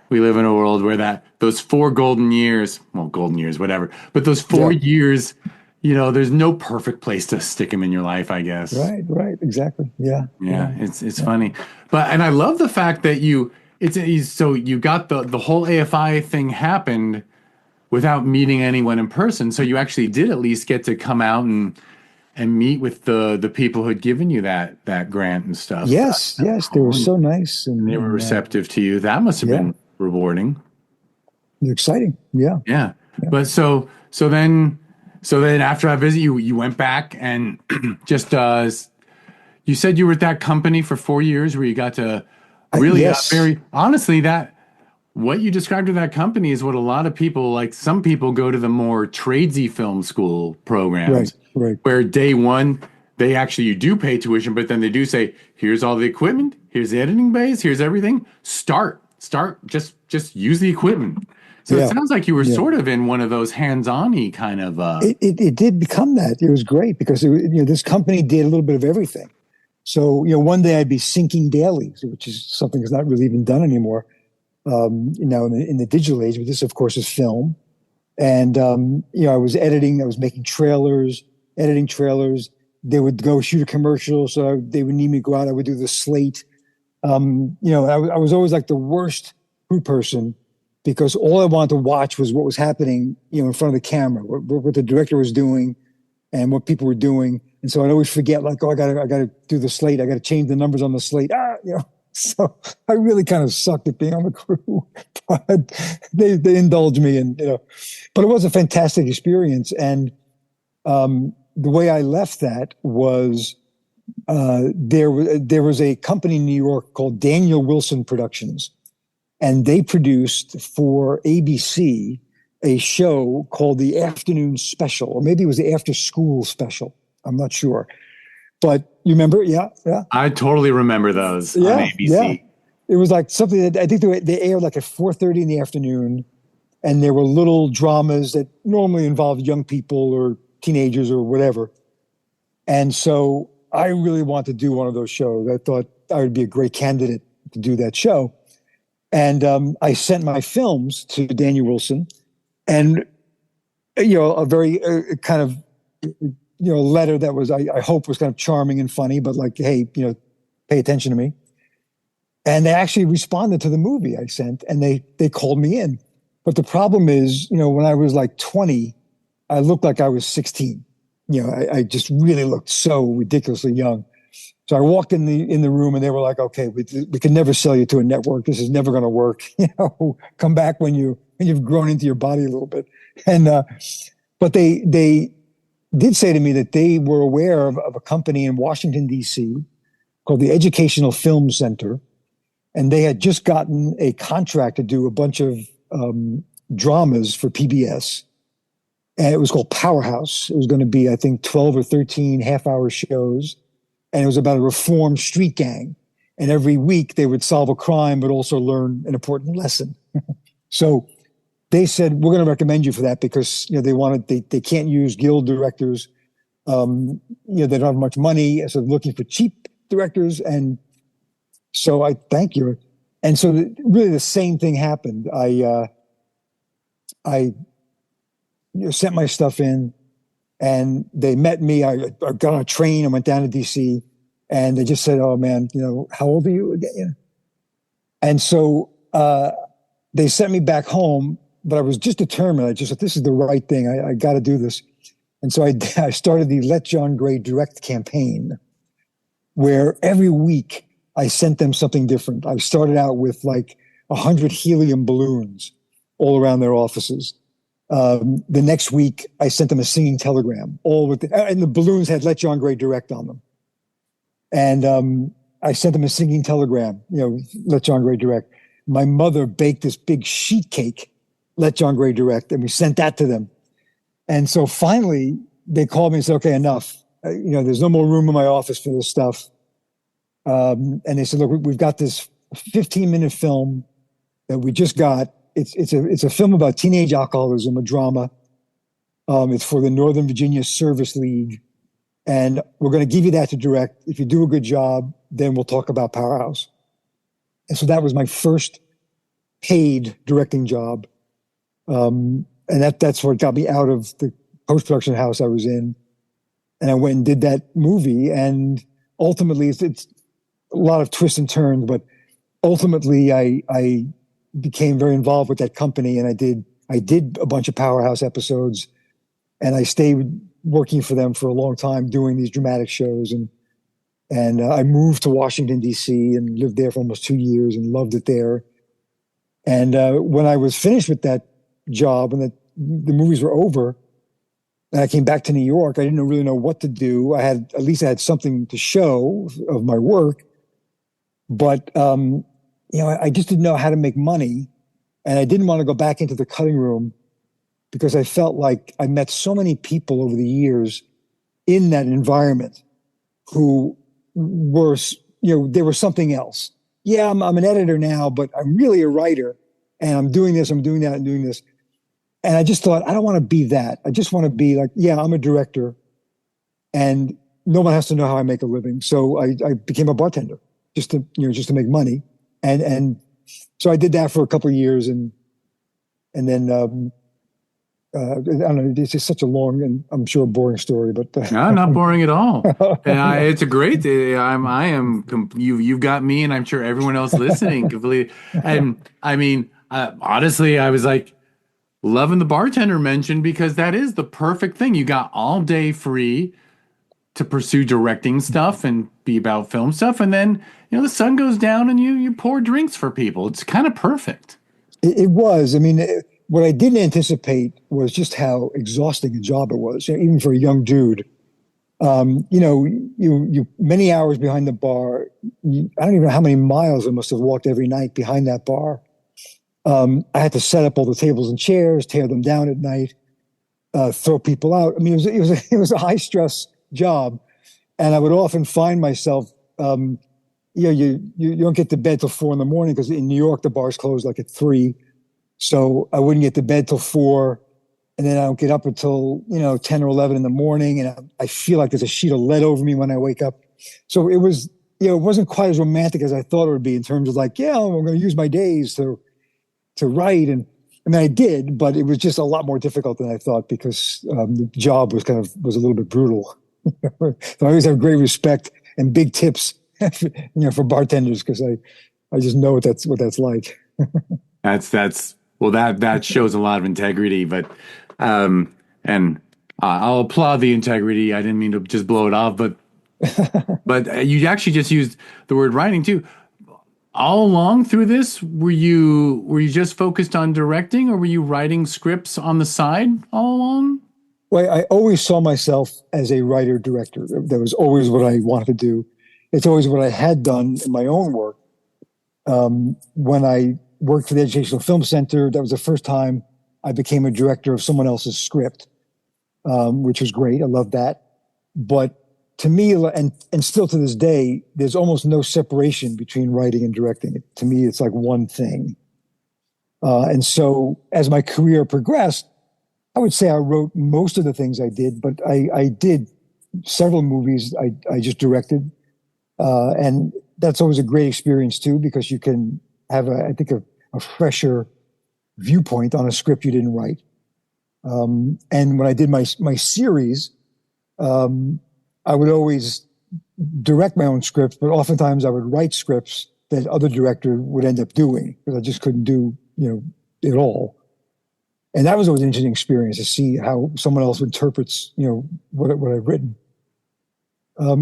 we live in a world where those 4 golden years, whatever, but those 4 years, there's no perfect place to stick them in your life, I guess. Right, exactly. Yeah. It's funny, and I love the fact that so you got the whole AFI thing happened without meeting anyone in person. So you actually did at least get to come out and meet with the people who had given you that grant and stuff. Yes, they were so nice, and they were receptive to you. That must have been rewarding. Exciting. Yeah. But so then after I visit you, you went back and just you said you were at that company for 4 years where you got to Really, Yes, very honestly, that what you described with that company is what a lot of people, like some people go to the more tradesy film school right, programs right. where day one, they actually, you do pay tuition, but then they do say, here's all the equipment, here's the editing base, here's everything. Start, just use the equipment. So it Yeah, sounds like you were yeah. sort of in one of those hands-on-y kind of, It did become that. It was great because this company did a little bit of everything. So one day I'd be syncing dailies, which is something that's not really even done anymore. In the digital age, but this, of course, is film. And I was editing, I was making trailers, editing trailers. They would go shoot a commercial, so they would need me to go out. I would do the slate. I was always like the worst crew person because all I wanted to watch was what was happening, in front of the camera, what the director was doing, and what people were doing. And so I'd always forget, like, oh, I gotta do the slate. I gotta change the numbers on the slate. So I really kind of sucked at being on the crew, but they indulged me, and but it was a fantastic experience. And the way I left that was there was a company in New York called Daniel Wilson Productions, and they produced for ABC a show called the Afternoon Special, or maybe it was the After School Special. I'm not sure, but you remember? Yeah, yeah, I totally remember those on yeah, yeah. ABC. It was like something that I think they aired like at 4:30 in the afternoon, and there were little dramas that normally involved young people or teenagers or whatever. And so I really wanted to do one of those shows. I thought I would be a great candidate to do that show. And I sent my films to Daniel Wilson, and a very kind of letter that was I hope was kind of charming and funny, but like, hey, pay attention to me. And they actually responded to the movie I sent, and they called me in. But the problem is, when I was like 20, I looked like I was 16. I just really looked so ridiculously young. So I walked in the room, and they were like, "Okay, we can never sell you to a network. This is never going to work. Come back when you've grown into your body a little bit." And but they did say to me that they were aware of a company in Washington D.C. called the Educational Film Center, and they had just gotten a contract to do a bunch of dramas for PBS. And it was called Powerhouse. It was going to be, I think, 12 or 13 half-hour shows. And it was about a reformed street gang. And every week they would solve a crime, but also learn an important lesson. So they said, we're going to recommend you for that because, they can't use guild directors. They don't have much money. So they're looking for cheap directors. And so I thank you. And so really the same thing happened. I sent my stuff in, and they met me. I got on a train and went down to DC, and they just said, "Oh man, how old are you again?" And so they sent me back home, but I was just determined. I just said, "This is the right thing. I got to do this." And so I started the Let John Gray Direct campaign, where every week I sent them something different. I started out with like 100 helium balloons all around their offices. The next week, I sent them a singing telegram, and the balloons had Let John Gray Direct on them. And I sent them a singing telegram, Let John Gray Direct. My mother baked this big sheet cake, Let John Gray Direct, and we sent that to them. And so finally, they called me and said, "Okay, enough. There's no more room in my office for this stuff." And they said, "Look, we've got this 15-minute film that we just got. It's a film about teenage alcoholism, a drama. It's for the Northern Virginia Service League, and we're going to give you that to direct. If you do a good job, then we'll talk about Powerhouse." And so that was my first paid directing job, and that's what got me out of the post-production house I was in, and I went and did that movie. And ultimately, it's a lot of twists and turns, but ultimately, I became very involved with that company, and I did a bunch of Powerhouse episodes, and I stayed working for them for a long time doing these dramatic shows. And I moved to Washington D.C. and lived there for almost 2 years and loved it there. And when I was finished with that job and the movies were over, and I came back to New York, I didn't really know what to do. At least I had something to show of my work, but I just didn't know how to make money, and I didn't want to go back into the cutting room because I felt like I met so many people over the years in that environment who were, they were something else. Yeah, I'm an editor now, but I'm really a writer, and I'm doing this, I'm doing that, and doing this. And I just thought, I don't want to be that. I just want to be like, yeah, I'm a director, and no one has to know how I make a living. So I became a bartender just to make money, and so I did that for a couple of years, and then I don't know. It's just such a long and I'm sure boring story, but No, not boring at all. And it's a great. I am. You've got me, and I'm sure everyone else listening completely. And I mean, honestly, I was like loving the bartender mention because that is the perfect thing. You got all day free to pursue directing stuff and be about film stuff, and then the sun goes down and you pour drinks for people. It's kind of perfect. it was. I mean, what I didn't anticipate was just how exhausting a job it was, even for a young dude. You many hours behind the bar. I don't even know how many miles I must have walked every night behind that bar. I had to set up all the tables and chairs, tear them down at night, throw people out. I mean, it was a high stress job, and I would often find myself, you don't get to bed till 4 a.m. because in New York the bars close like at 3, so I wouldn't get to bed till 4, and then I don't get up until 10 or 11 in the morning, and I feel like there's a sheet of lead over me when I wake up. So it was, it wasn't quite as romantic as I thought it would be in terms of like, yeah, I'm going to use my days to write, and I mean I did, but it was just a lot more difficult than I thought because the job was a little bit brutal. So I always have great respect and big tips, for bartenders because I just know what that's like. That's well, that shows a lot of integrity, but and I'll applaud the integrity. I didn't mean to just blow it off, but you actually just used the word writing too. All along through this, were you just focused on directing, or were you writing scripts on the side all along? Well, I always saw myself as a writer director. That was always what I wanted to do. It's always what I had done in my own work. When I worked for the Educational Film Center, that was the first time I became a director of someone else's script, which was great. I loved that. But to me, and still to this day, there's almost no separation between writing and directing. To me, it's like one thing. And so as my career progressed, I would say I wrote most of the things I did, but I did several movies I just directed. And that's always a great experience too, because you can have a fresher viewpoint on a script you didn't write. And when I did my series, I would always direct my own scripts, but oftentimes I would write scripts that other directors would end up doing because I just couldn't do, it all. And that was always an interesting experience to see how someone else interprets, what I've written.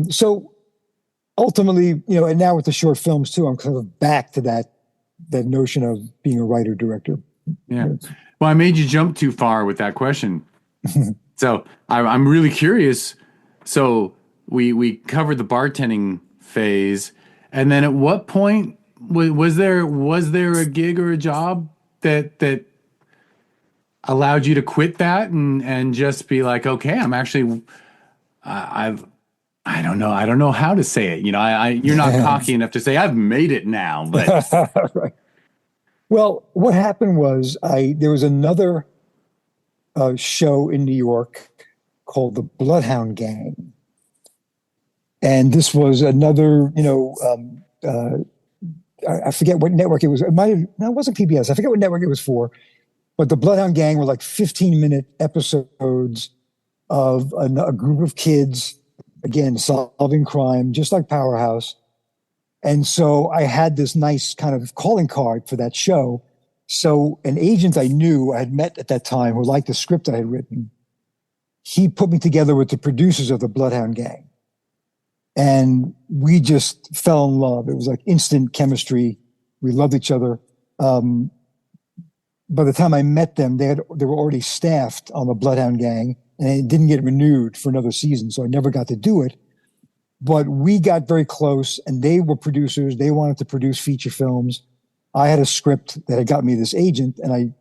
So ultimately, and now with the short films too, I'm kind of back to that notion of being a writer director. Yeah. Well, I made you jump too far with that question. So I'm really curious. So we covered the bartending phase, and then at what point was there a gig or a job that allowed you to quit that and just be like, okay, I'm actually I don't know how to say it. You're not cocky enough to say I've made it now, but Right. Well, what happened was there was another show in New York called the Bloodhound Gang. And this was another, I forget what network it was. It wasn't PBS. I forget what network it was for. But the Bloodhound Gang were like 15-minute episodes of a group of kids, again, solving crime, just like Powerhouse. And so I had this nice kind of calling card for that show. So an agent I knew I had met at that time who liked the script I had written, he put me together with the producers of the Bloodhound Gang. And we just fell in love. It was like instant chemistry. We loved each other. By the time I met them, they were already staffed on the Bloodhound Gang, and it didn't get renewed for another season, so I never got to do it. But we got very close, and they were producers. They wanted to produce feature films. I had a script that had got me this agent, and I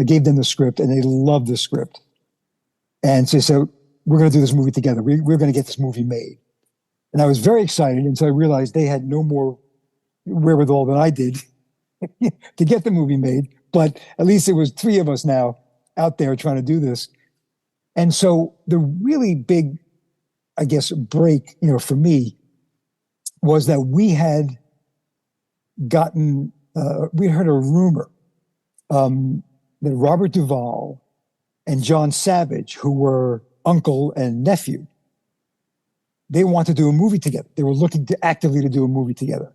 gave them the script, and they loved the script. And so they said, we're going to do this movie together. We're going to get this movie made. And I was very excited until I realized they had no more wherewithal than I did to get the movie made. But at least it was three of us now out there trying to do this. And so the really big, I guess, break, for me was that we had heard a rumor that Robert Duvall and John Savage, who were uncle and nephew, they wanted to do a movie together. They were looking actively to do a movie together.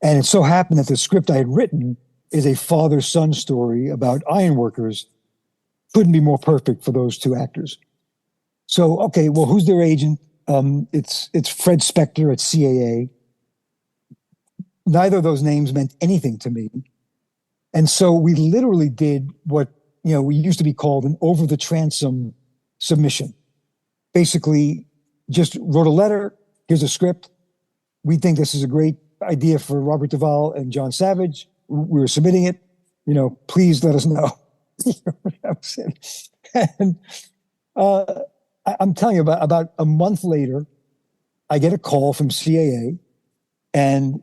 And it so happened that the script I had written is a father-son story about ironworkers. Couldn't be more perfect for those two actors. So, okay, well, who's their agent? It's Fred Spector at CAA. Neither of those names meant anything to me. And so we literally did what, we used to be called an over the transom submission. Basically, just wrote a letter. Here's a script. We think this is a great idea for Robert Duvall and John Savage. We were submitting it. Please let us know. That was it. And I'm telling you, about a month later, I get a call from CAA, and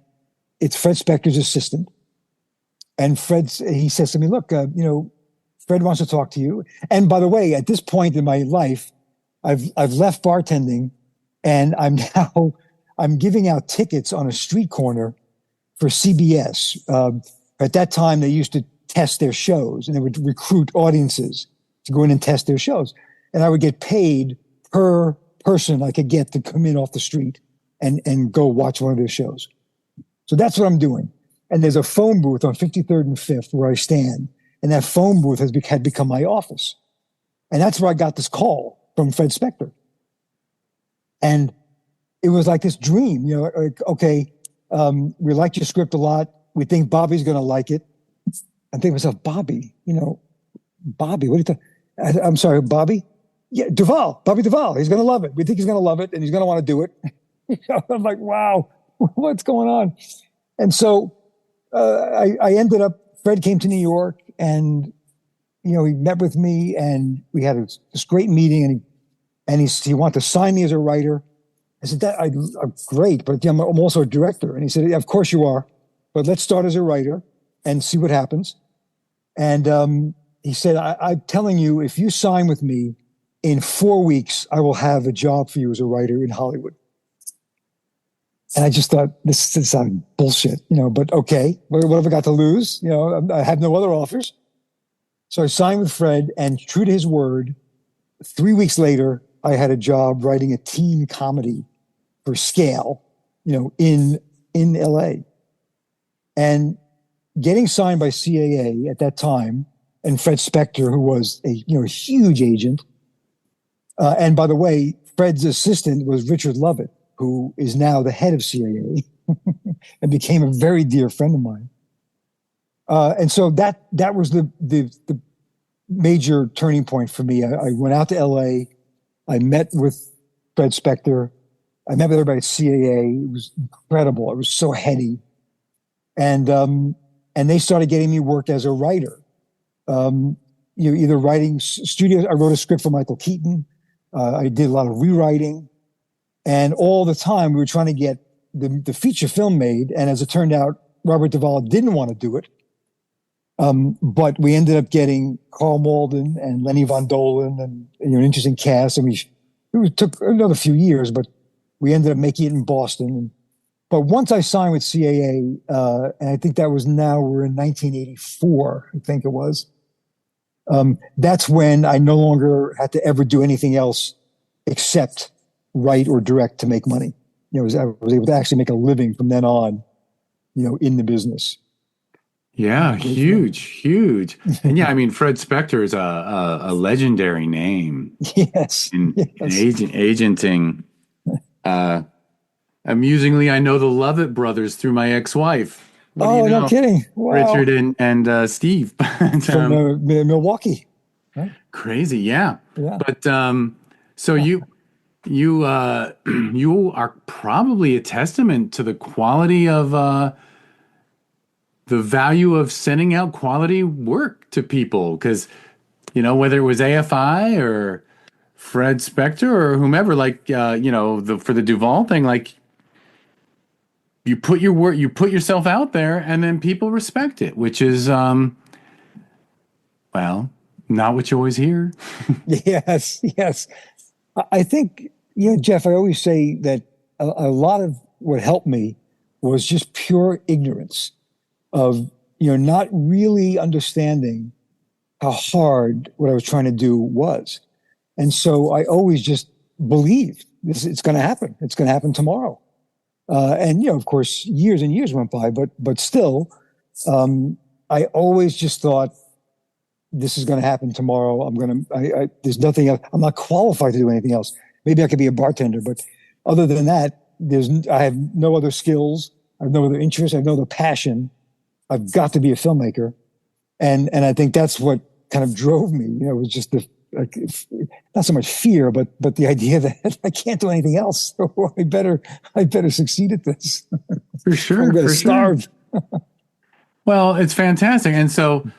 it's Fred Spector's assistant. And he says to me, look, Fred wants to talk to you. And by the way, at this point in my life, I've left bartending, and I'm giving out tickets on a street corner for CBS. At that time, they used to test their shows, and they would recruit audiences to go in and test their shows. And I would get paid per person I could get to come in off the street and go watch one of their shows. So that's what I'm doing. And there's a phone booth on 53rd and 5th where I stand, and that phone booth had become my office. And that's where I got this call from Fred Spector. And it was like this dream, okay, we liked your script a lot. We think Bobby's going to like it. I think to myself, Bobby, Bobby, what do you think? I'm sorry, Bobby? Yeah, Bobby Duvall. He's going to love it. We think he's going to love it, and he's going to want to do it. I'm like, wow, what's going on? And so I ended up, Fred came to New York, and, he met with me, and we had this great meeting, and he wanted to sign me as a writer. I said, I'm great, but I'm also a director. And he said, yeah, of course you are, but let's start as a writer and see what happens. And he said, I'm telling you, if you sign with me, in 4 weeks, I will have a job for you as a writer in Hollywood. And I just thought, this sounded bullshit, but okay, what have I got to lose? I have no other offers. So I signed with Fred, and true to his word, 3 weeks later, I had a job writing a teen comedy for Scale, in LA. And getting signed by CAA at that time, and Fred Spector, who was a huge agent. And by the way, Fred's assistant was Richard Lovett, who is now the head of CAA and became a very dear friend of mine. And so that was the major turning point for me. I went out to LA. I met with Fred Spector. I met with everybody at CAA. It was incredible. It was so heady. And they started getting me work as a writer. Either writing studios. I wrote a script for Michael Keaton. I did a lot of rewriting. And all the time we were trying to get the feature film made. And as it turned out, Robert Duvall didn't want to do it. But we ended up getting Carl Malden and Lenny Von Dolen and an interesting cast. And it took another few years, but we ended up making it in Boston. But once I signed with CAA, and I think we're in 1984, I think it was. That's when I no longer had to ever do anything else except write or direct to make money. I was able to actually make a living from then on, in the business. Yeah, huge. And yeah, I mean, Fred Spector is a legendary name. Yes. In agenting. Amusingly, I know the Lovett brothers through my ex-wife. What do you know? No kidding. Wow. Richard and Steve. From Milwaukee. Right? Crazy, yeah. Yeah. But so you are probably a testament to the quality of the value of sending out quality work to people. Because, whether it was AFI or Fred Spector or whomever, like, for the Duvall thing, like, you put your work, you put yourself out there, and then people respect it, which is, well, not what you always hear. Yes, yes. I think, Jeff, I always say that a lot of what helped me was just pure ignorance of, not really understanding how hard what I was trying to do was. And so I always just believed it's going to happen. It's going to happen tomorrow. And, of course, years and years went by, but still, I always just thought, this is going to happen tomorrow. There's nothing else. I'm not qualified to do anything else. Maybe I could be a bartender, but other than that, I have no other skills. I have no other interests. I have no other passion. I've got to be a filmmaker. And I think that's what kind of drove me. It was just not so much fear, but the idea that I can't do anything else. So I better succeed at this. For sure. I'm going to starve. Sure. Well, it's fantastic. And so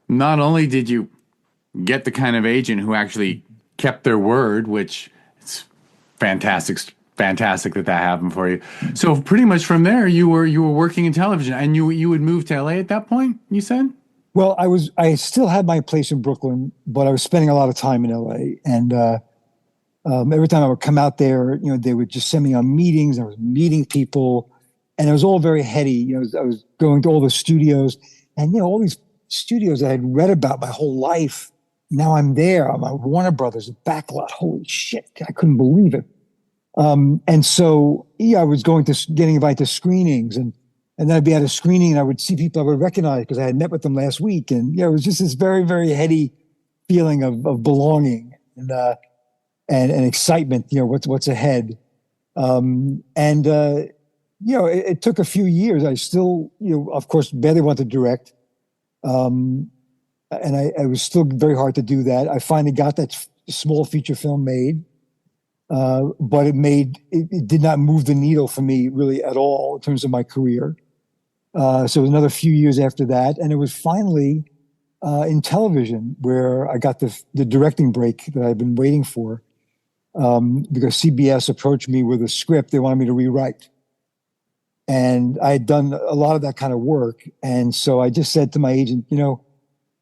not only did you get the kind of agent who actually kept their word, which it's fantastic that happened for you. So pretty much from there, you were working in television, and you would move to LA at that point, you said? Well, I still had my place in Brooklyn, but I was spending a lot of time in LA. And every time I would come out there, they would just send me on meetings. I was meeting people, and it was all very heady. I was going to all the studios, and all these studios I had read about my whole life. Now I'm there. I'm at Warner Brothers, backlot. Holy shit. I couldn't believe it. And so, I was getting invited to screenings, and then I'd be at a screening and I would see people I would recognize because I had met with them last week. And, it was just this very, very heady feeling of belonging and excitement, what's ahead. It took a few years. I still, of course, barely wanted to direct. And I was still very hard to do that. I finally got that small feature film made, but it did not move the needle for me really at all in terms of my career. So it was another few years after that, and it was finally in television where I got the directing break that I've been waiting for, because CBS approached me with a script they wanted me to rewrite. And I had done a lot of that kind of work. And so I just said to my agent,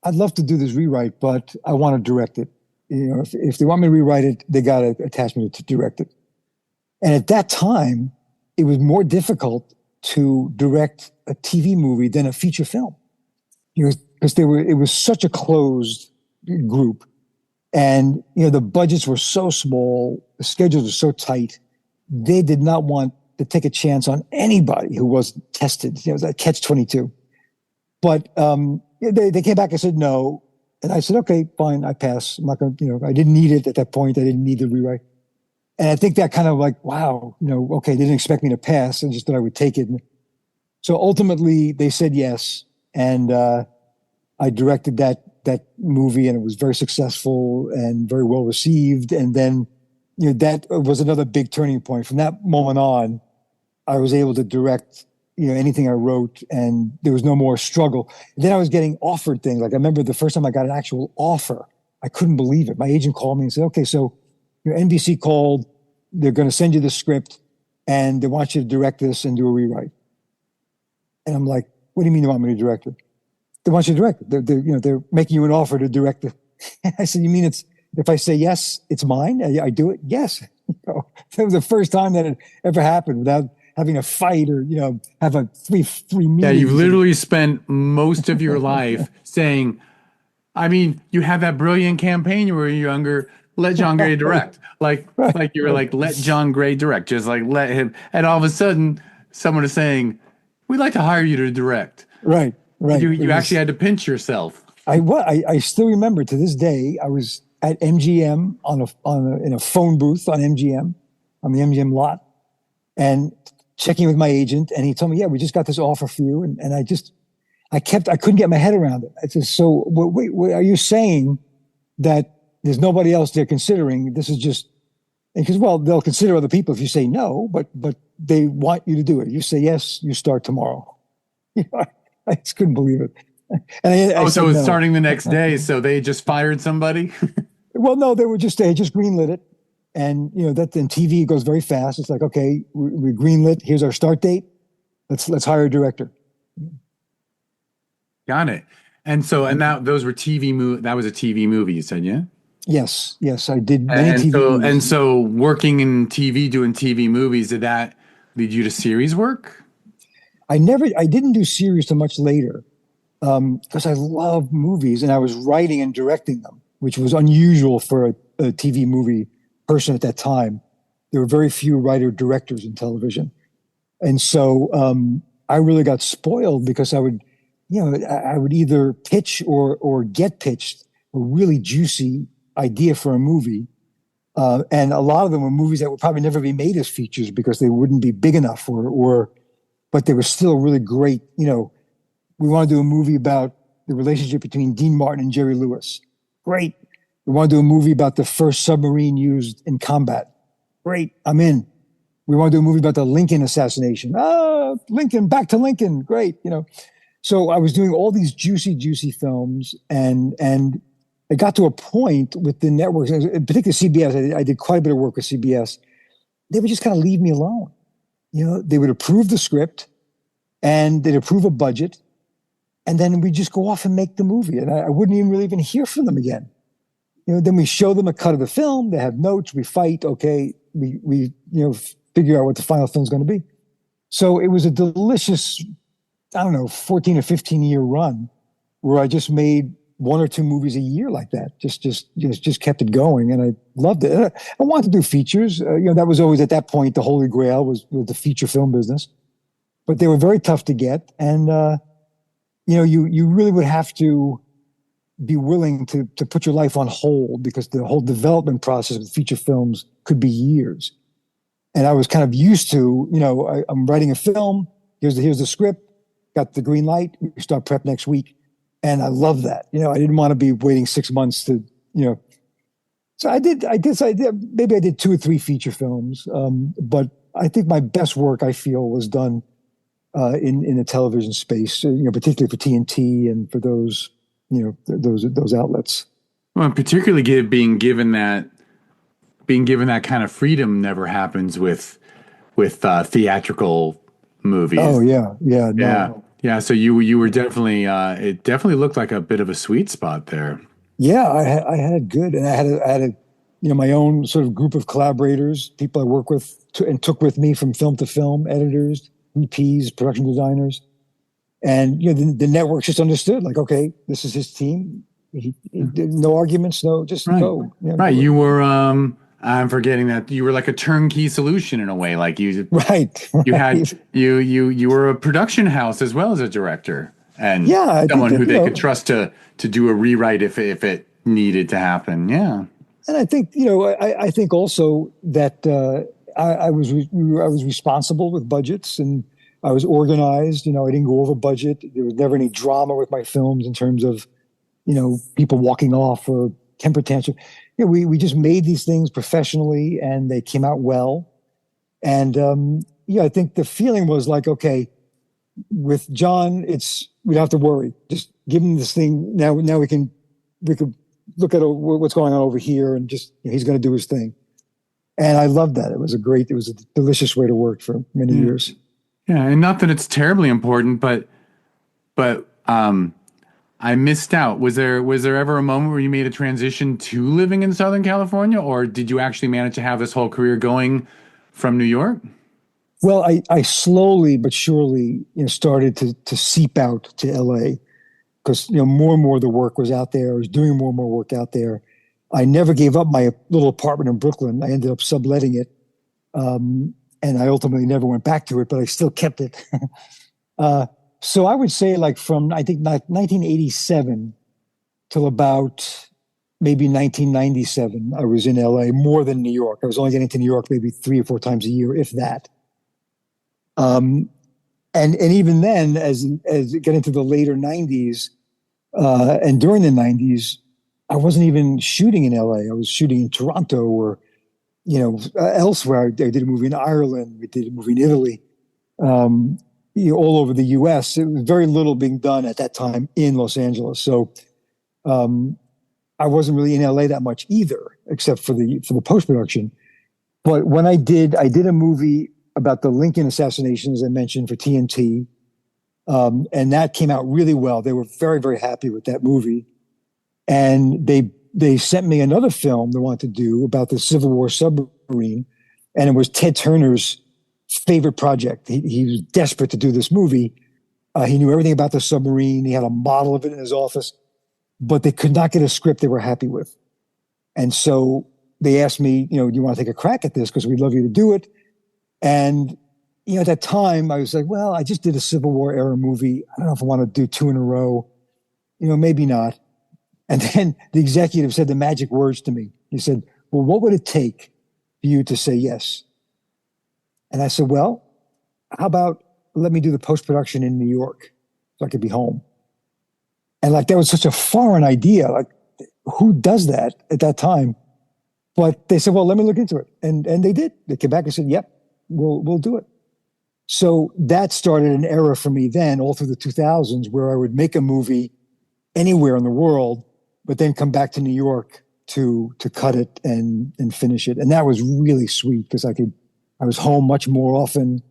I'd love to do this rewrite, but I want to direct it. If they want me to rewrite it, they got to attach me to direct it. And at that time, it was more difficult to direct a TV movie than a feature film. Because it was such a closed group. And, the budgets were so small, the schedules were so tight. They did not want to take a chance on anybody who wasn't tested. It was a catch-22. But they came back and said no. And I said, okay, fine, I pass. I'm not going to, I didn't need it at that point. I didn't need the rewrite. And I think that kind of like, wow, okay, they didn't expect me to pass. I just thought I would take it. So ultimately, they said yes. And I directed that movie, and it was very successful and very well received. And then, that was another big turning point. From that moment on, I was able to direct, anything I wrote, and there was no more struggle. And then I was getting offered things. Like I remember the first time I got an actual offer, I couldn't believe it. My agent called me and said, okay, so NBC called, they're going to send you the script and they want you to direct this and do a rewrite. And I'm like, what do you mean they want me to direct it? They want you to direct it. They're making you an offer to direct it. I said, you mean if I say yes, it's mine? I do it? Yes. That was the first time that it ever happened without having a fight or, have a three meetings. Yeah, you've literally spent most of your life saying, you had that brilliant campaign when you were younger, let John Gray direct. Like you were like, let John Gray direct, just like let him. And all of a sudden, someone is saying, we'd like to hire you to direct. Right. You actually had to pinch yourself. I still remember to this day, I was at MGM in a phone booth on MGM, on the MGM lot, and checking with my agent, and he told me, yeah, we just got this offer for you. And I couldn't get my head around it. I said, so wait, are you saying that there's nobody else they're considering? This is just, because, well, they'll consider other people if you say no, but they want you to do it. You say yes, you start tomorrow. I just couldn't believe it. And I Oh, so said it's no. starting the next day. So they just fired somebody. Well, no, they just greenlit it. And that then TV goes very fast. It's like, okay, we greenlit. Here's our start date. Let's hire a director. Got it. And so, and that those were that was a TV movie, you said, yeah? Yes, yes, I did many And TV so, movies. working in TV, doing TV movies, did that lead you to series work? I didn't do series till much later because I love movies and I was writing and directing them, which was unusual for a TV movie person at that time. There were very few writer directors in television. And so I really got spoiled because I would either pitch or get pitched a really juicy idea for a movie. And a lot of them were movies that would probably never be made as features because they wouldn't be big enough but they were still really great. We want to do a movie about the relationship between Dean Martin and Jerry Lewis. Great. We want to do a movie about the first submarine used in combat. Great. I'm in. We want to do a movie about the Lincoln assassination. Lincoln, back to Lincoln. Great. So I was doing all these juicy, juicy films, and it got to a point with the networks, particularly CBS. I did quite a bit of work with CBS. They would just kind of leave me alone. They would approve the script, and they'd approve a budget, and then we'd just go off and make the movie, and I wouldn't even really even hear from them again. Then we show them a cut of the film. They have notes. We fight. Okay, we figure out what the final film is going to be. So it was a delicious, I don't know, 14 or 15 year run where I just made one or two movies a year like that. Just kept it going, and I loved it. I wanted to do features. That was always at that point the holy grail was the feature film business, but they were very tough to get, and you really would have to be willing to put your life on hold because the whole development process of feature films could be years. And I was kind of used to, I'm writing a film. Here's the script. Got the green light. We start prep next week. And I love that. I didn't want to be waiting 6 months to. So I did, maybe I did 2 or 3 feature films. But I think my best work, I feel, was done in the television space, particularly for TNT and for those, those outlets. Well, particularly being given that kind of freedom never happens with theatrical movies. Oh yeah, no. Yeah. So you were definitely it definitely looked like a bit of a sweet spot there. Yeah, I had it good, and I had a my own sort of group of collaborators, people I work with and took with me from film to film, editors, EPs, production designers, and the networks just understood, like, okay, this is his team. No arguments, no, just go. Right. You were I'm forgetting that you were like a turnkey solution in a way. Like you had you were a production house as well as a director, and someone who they could trust to do a rewrite if it needed to happen. Yeah. And I think I think also that I was responsible with budgets, and I was organized. I didn't go over budget. There was never any drama with my films in terms of people walking off or temper tantrum. We just made these things professionally, and they came out well. And I think the feeling was like, okay, with John, we don't have to worry. Just give him this thing. Now we could look at what's going on over here, and just he's going to do his thing. And I loved that. It was a delicious way to work for many years. Yeah, and not that it's terribly important, but I missed out. Was there ever a moment where you made a transition to living in Southern California, or did you actually manage to have this whole career going from New York? Well, I slowly but surely started to seep out to LA because more and more of the work was out there. I was doing more and more work out there. I never gave up my little apartment in Brooklyn. I ended up subletting it, and I ultimately never went back to it, but I still kept it. So I would say, like, from I think 1987 till about maybe 1997, I was in LA more than New York. I was only getting to New York maybe 3 or 4 times a year, if that. And even then, as it got into the later 90s and during the 90s, I wasn't even shooting in LA. I was shooting in Toronto or elsewhere. I did a movie in Ireland. We did a movie in Italy. all over the U.S. It was very little being done at that time in Los Angeles. So I wasn't really in LA that much either, except for the post production. But when I did a movie about the Lincoln assassination, as I mentioned, for TNT, and that came out really well. They were very, very happy with that movie, and they sent me another film they wanted to do about the Civil War submarine, and it was Ted Turner's favorite project. He was desperate to do this movie. He knew everything about the submarine. He had a model of it in his office, but they could not get a script they were happy with. And so they asked me, do you want to take a crack at this? Because we'd love you to do it. And, at that time I was like, well, I just did a Civil War era movie. I don't know if I want to do two in a row, maybe not. And then the executive said the magic words to me. He said, well, what would it take for you to say yes? And I said, well, how about let me do the post-production in New York so I could be home? And that was such a foreign idea. Who does that at that time? But they said, well, let me look into it. And they did. They came back and said, yep, we'll do it. So that started an era for me then, all through the 2000s, where I would make a movie anywhere in the world, but then come back to New York to cut it and finish it. And that was really sweet because I was home much more often.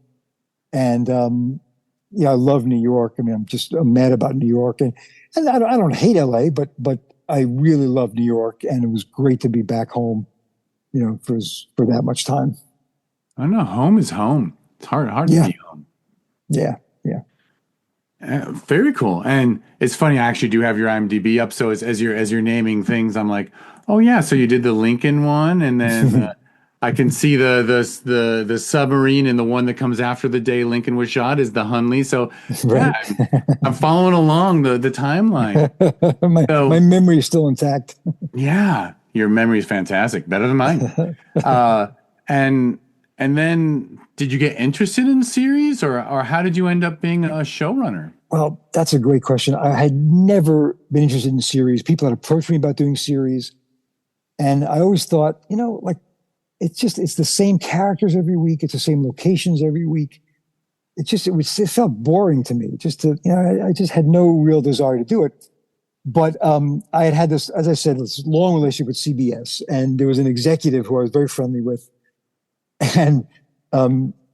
And I love New York. I mean, I'm mad about New York. And I don't hate LA, but I really love New York. And it was great to be back home, for that much time. I don't know. Home is home. It's hard to be home. Yeah. Very cool. And it's funny, I actually do have your IMDb up. So as you're naming things, I'm like, oh yeah, so you did the Lincoln one, and then I can see the submarine, and the one that comes after the day Lincoln was shot is the Hunley. So Right. yeah, I'm following along the timeline. my memory is still intact. Yeah, your memory is fantastic, better than mine. And then did you get interested in series, or how did you end up being a showrunner? Well, that's a great question. I had never been interested in series. People had approached me about doing series. And I always thought, it's the same characters every week. It's the same locations every week. It felt boring to me. I just had no real desire to do it. But I had this, as I said, this long relationship with CBS. And there was an executive who I was very friendly with. And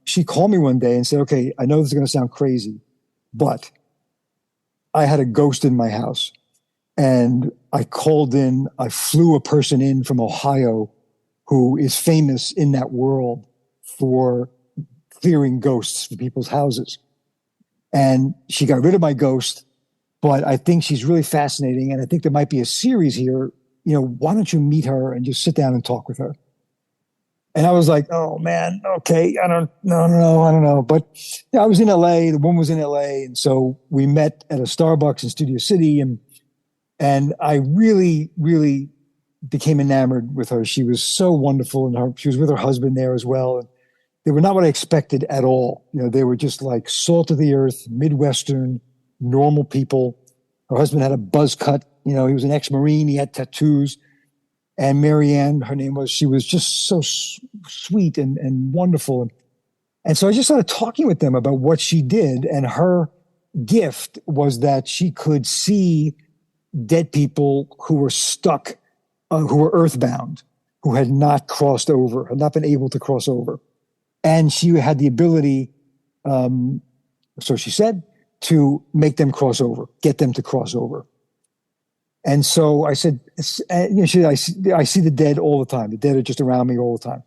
she called me one day and said, okay, I know this is going to sound crazy, but I had a ghost in my house. And I flew a person in from Ohio who is famous in that world for clearing ghosts for people's houses. And she got rid of my ghost, but I think she's really fascinating. And I think there might be a series here. Why don't you meet her and just sit down and talk with her? And I was like, oh man, okay, I don't know. But I was in LA, the woman was in LA. And so we met at a Starbucks in Studio City, and I really, really became enamored with her. She was so wonderful, and she was with her husband there as well. And they were not what I expected at all. They were just like salt of the earth, Midwestern, normal people. Her husband had a buzz cut. He was an ex-Marine. He had tattoos. And Marianne, her name was, she was just so sweet and wonderful. And so I just started talking with them about what she did. And her gift was that she could see dead people who were stuck, who were earthbound, who had not crossed over, had not been able to cross over. And she had the ability, so she said, to make them cross over, get them to cross over. And so I said, I see the dead all the time. The dead are just around me all the time.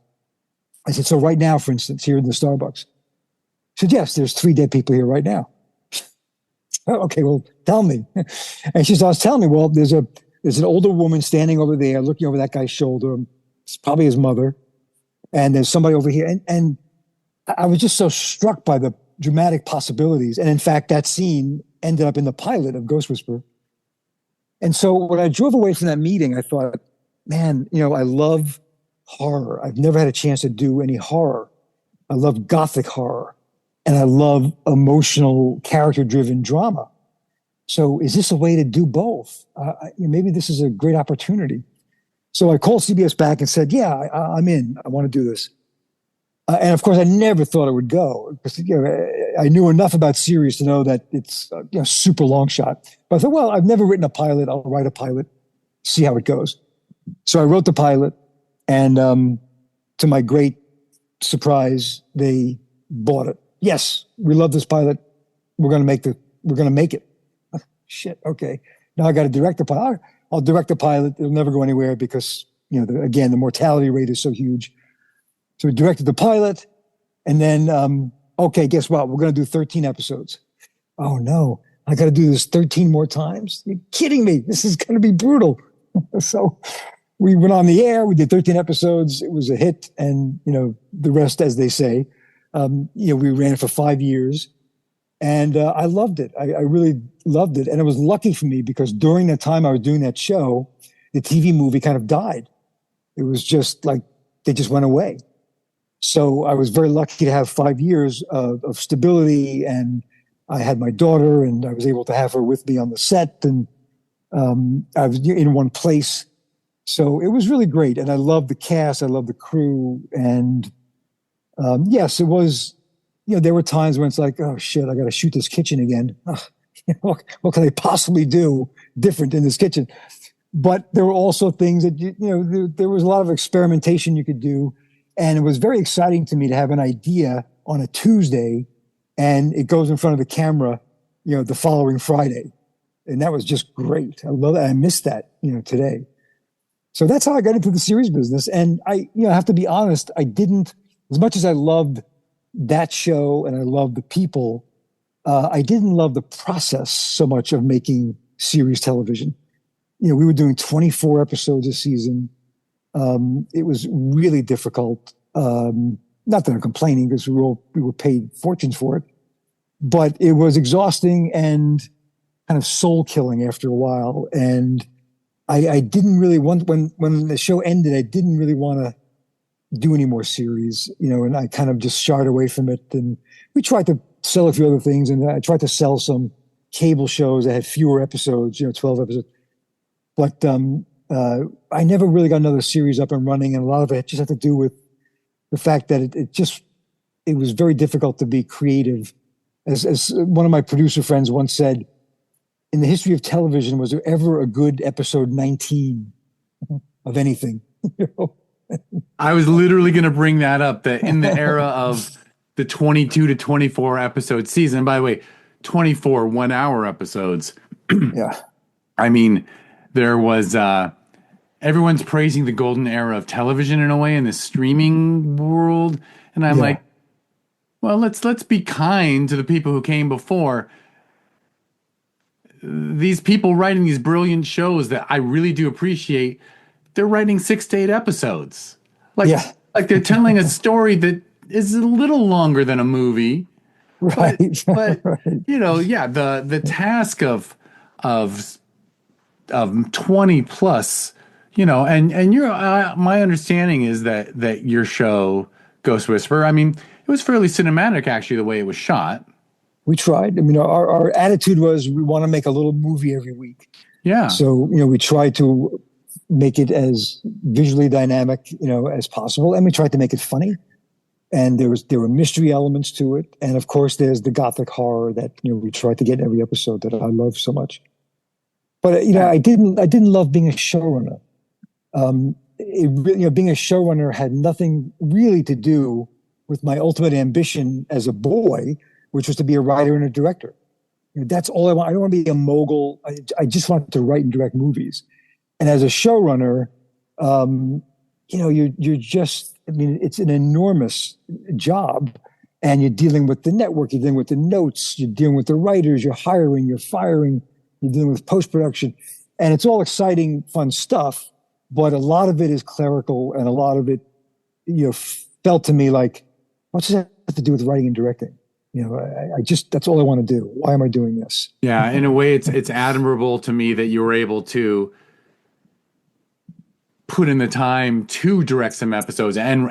I said, so right now, for instance, here in the Starbucks. She said, yes, there's 3 dead people here right now. Okay, well, tell me. And she starts telling me, well, there's an older woman standing over there, looking over that guy's shoulder. It's probably his mother. And there's somebody over here. And I was just so struck by the dramatic possibilities. And in fact, that scene ended up in the pilot of Ghost Whisperer. And so when I drove away from that meeting, I thought, man, I love horror. I've never had a chance to do any horror. I love gothic horror, and I love emotional, character-driven drama. So is this a way to do both? Maybe this is a great opportunity. So I called CBS back and said, yeah, I'm in. I want to do this. And of course, I never thought it would go because I knew enough about series to know that it's a super long shot. But I thought, well, I've never written a pilot. I'll write a pilot, see how it goes. So I wrote the pilot, and to my great surprise, they bought it. Yes, we love this pilot. We're going to make it. Shit. Okay. Now I got to direct the pilot. I'll direct the pilot. It'll never go anywhere because, again, the mortality rate is so huge. So we directed the pilot, and then, okay, guess what? We're going to do 13 episodes. Oh no, I got to do this 13 more times. You're kidding me. This is going to be brutal. So we went on the air. We did 13 episodes. It was a hit. And, the rest, as they say, we ran it for 5 years, and I loved it. I really loved it. And it was lucky for me because during the time I was doing that show, the TV movie kind of died. It was just like, they just went away. So I was very lucky to have 5 years of stability, and I had my daughter, and I was able to have her with me on the set, and I was in one place. So it was really great. And I loved the cast. I loved the crew. And yes, it was, there were times when it's like, oh shit, I got to shoot this kitchen again. What can I possibly do different in this kitchen? But there were also things that, there was a lot of experimentation you could do. And it was very exciting to me to have an idea on a Tuesday, and it goes in front of the camera, the following Friday. And that was just great. I love that. I miss that, today. So that's how I got into the series business. And I have to be honest, I didn't, as much as I loved that show and I loved the people, I didn't love the process so much of making series television. We were doing 24 episodes a season. It was really difficult. Not that I'm complaining, because we were paid fortunes for it, but it was exhausting and kind of soul killing after a while. And I didn't really want, when the show ended, I didn't really want to do any more series, and I kind of just shied away from it. And we tried to sell a few other things, and I tried to sell some cable shows that had fewer episodes, 12 episodes. But I never really got another series up and running, and a lot of it just had to do with the fact that it was very difficult to be creative. As one of my producer friends once said, in the history of television, was there ever a good episode 19 of anything? I was literally going to bring that up, that in the era of the 22 to 24 episode season, by the way, 24 1-hour episodes. Yeah. I mean, there was, everyone's praising the golden era of television in a way in the streaming world. And I'm like, well, let's be kind to the people who came before. These people writing these brilliant shows that I really do appreciate, they're writing 6 to 8 episodes. Like they're telling a story that is a little longer than a movie. Right. But right. The task of 20 plus, and my understanding is that your show Ghost Whisperer, I mean, it was fairly cinematic actually, the way it was shot. We tried. I mean, our attitude was we want to make a little movie every week. Yeah. So, we tried to make it as visually dynamic, as possible. And we tried to make it funny. And there were mystery elements to it. And of course, there's the gothic horror that, we tried to get in every episode that I love so much. But, I didn't love being a showrunner. Being a showrunner had nothing really to do with my ultimate ambition as a boy, which was to be a writer and a director. That's all I want. I don't want to be a mogul. I just want to write and direct movies. And as a showrunner, you're just, it's an enormous job, and you're dealing with the network, you're dealing with the notes, you're dealing with the writers, you're hiring, you're firing, you're dealing with post-production, and it's all exciting, fun stuff. But a lot of it is clerical, and a lot of it, felt to me like, what does that have to do with writing and directing? I just, that's all I want to do. Why am I doing this? Yeah. In a way, it's admirable to me that you were able to put in the time to direct some episodes and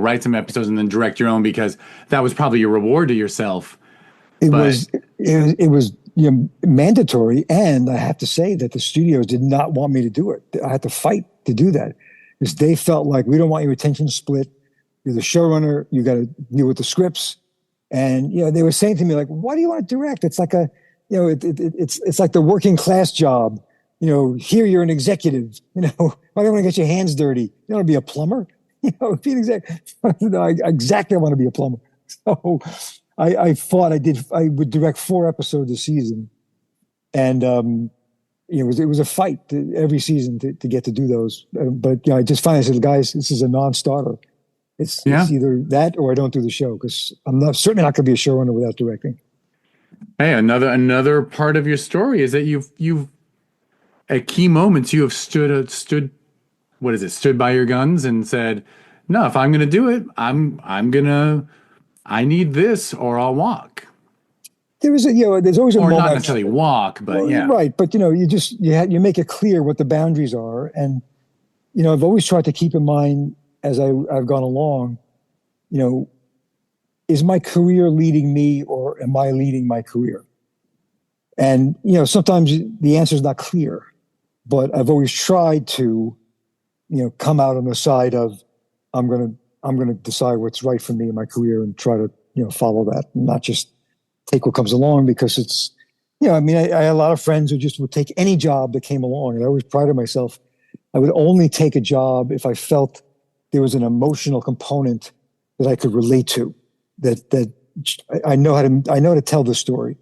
write some episodes and then direct your own, because that was probably your reward to yourself. It was mandatory. And I have to say that the studios did not want me to do it. I had to fight to do that because they felt like, we don't want your attention split. You're the showrunner. You got to deal with the scripts. And they were saying to me like, "Why do you want to direct? It's like it's like the working class job. Here you're an executive. Why do you want to get your hands dirty? You don't want to be a plumber. Be an exec." No, exactly, I want to be a plumber. So I thought I would direct 4 episodes a season, and it was a fight every season to get to do those. But I just finally said, guys, this is a non-starter. It's either that or I don't do the show, because I'm certainly not going to be a showrunner without directing. Hey, another part of your story is that you've at key moments you have stood stood by your guns and said, no, if I'm going to do it, I need this or I'll walk. There's always a or moment, not necessarily walk, but right. But you make it clear what the boundaries are, and I've always tried to keep in mind as I've gone along, is my career leading me or am I leading my career? And sometimes the answer is not clear, but I've always tried to come out on the side of I'm gonna decide what's right for me in my career and try to follow that, and not just take what comes along, because it's I had a lot of friends who just would take any job that came along, and I always prided myself. I would only take a job if I felt there was an emotional component that I could relate to, that I know how to tell the story.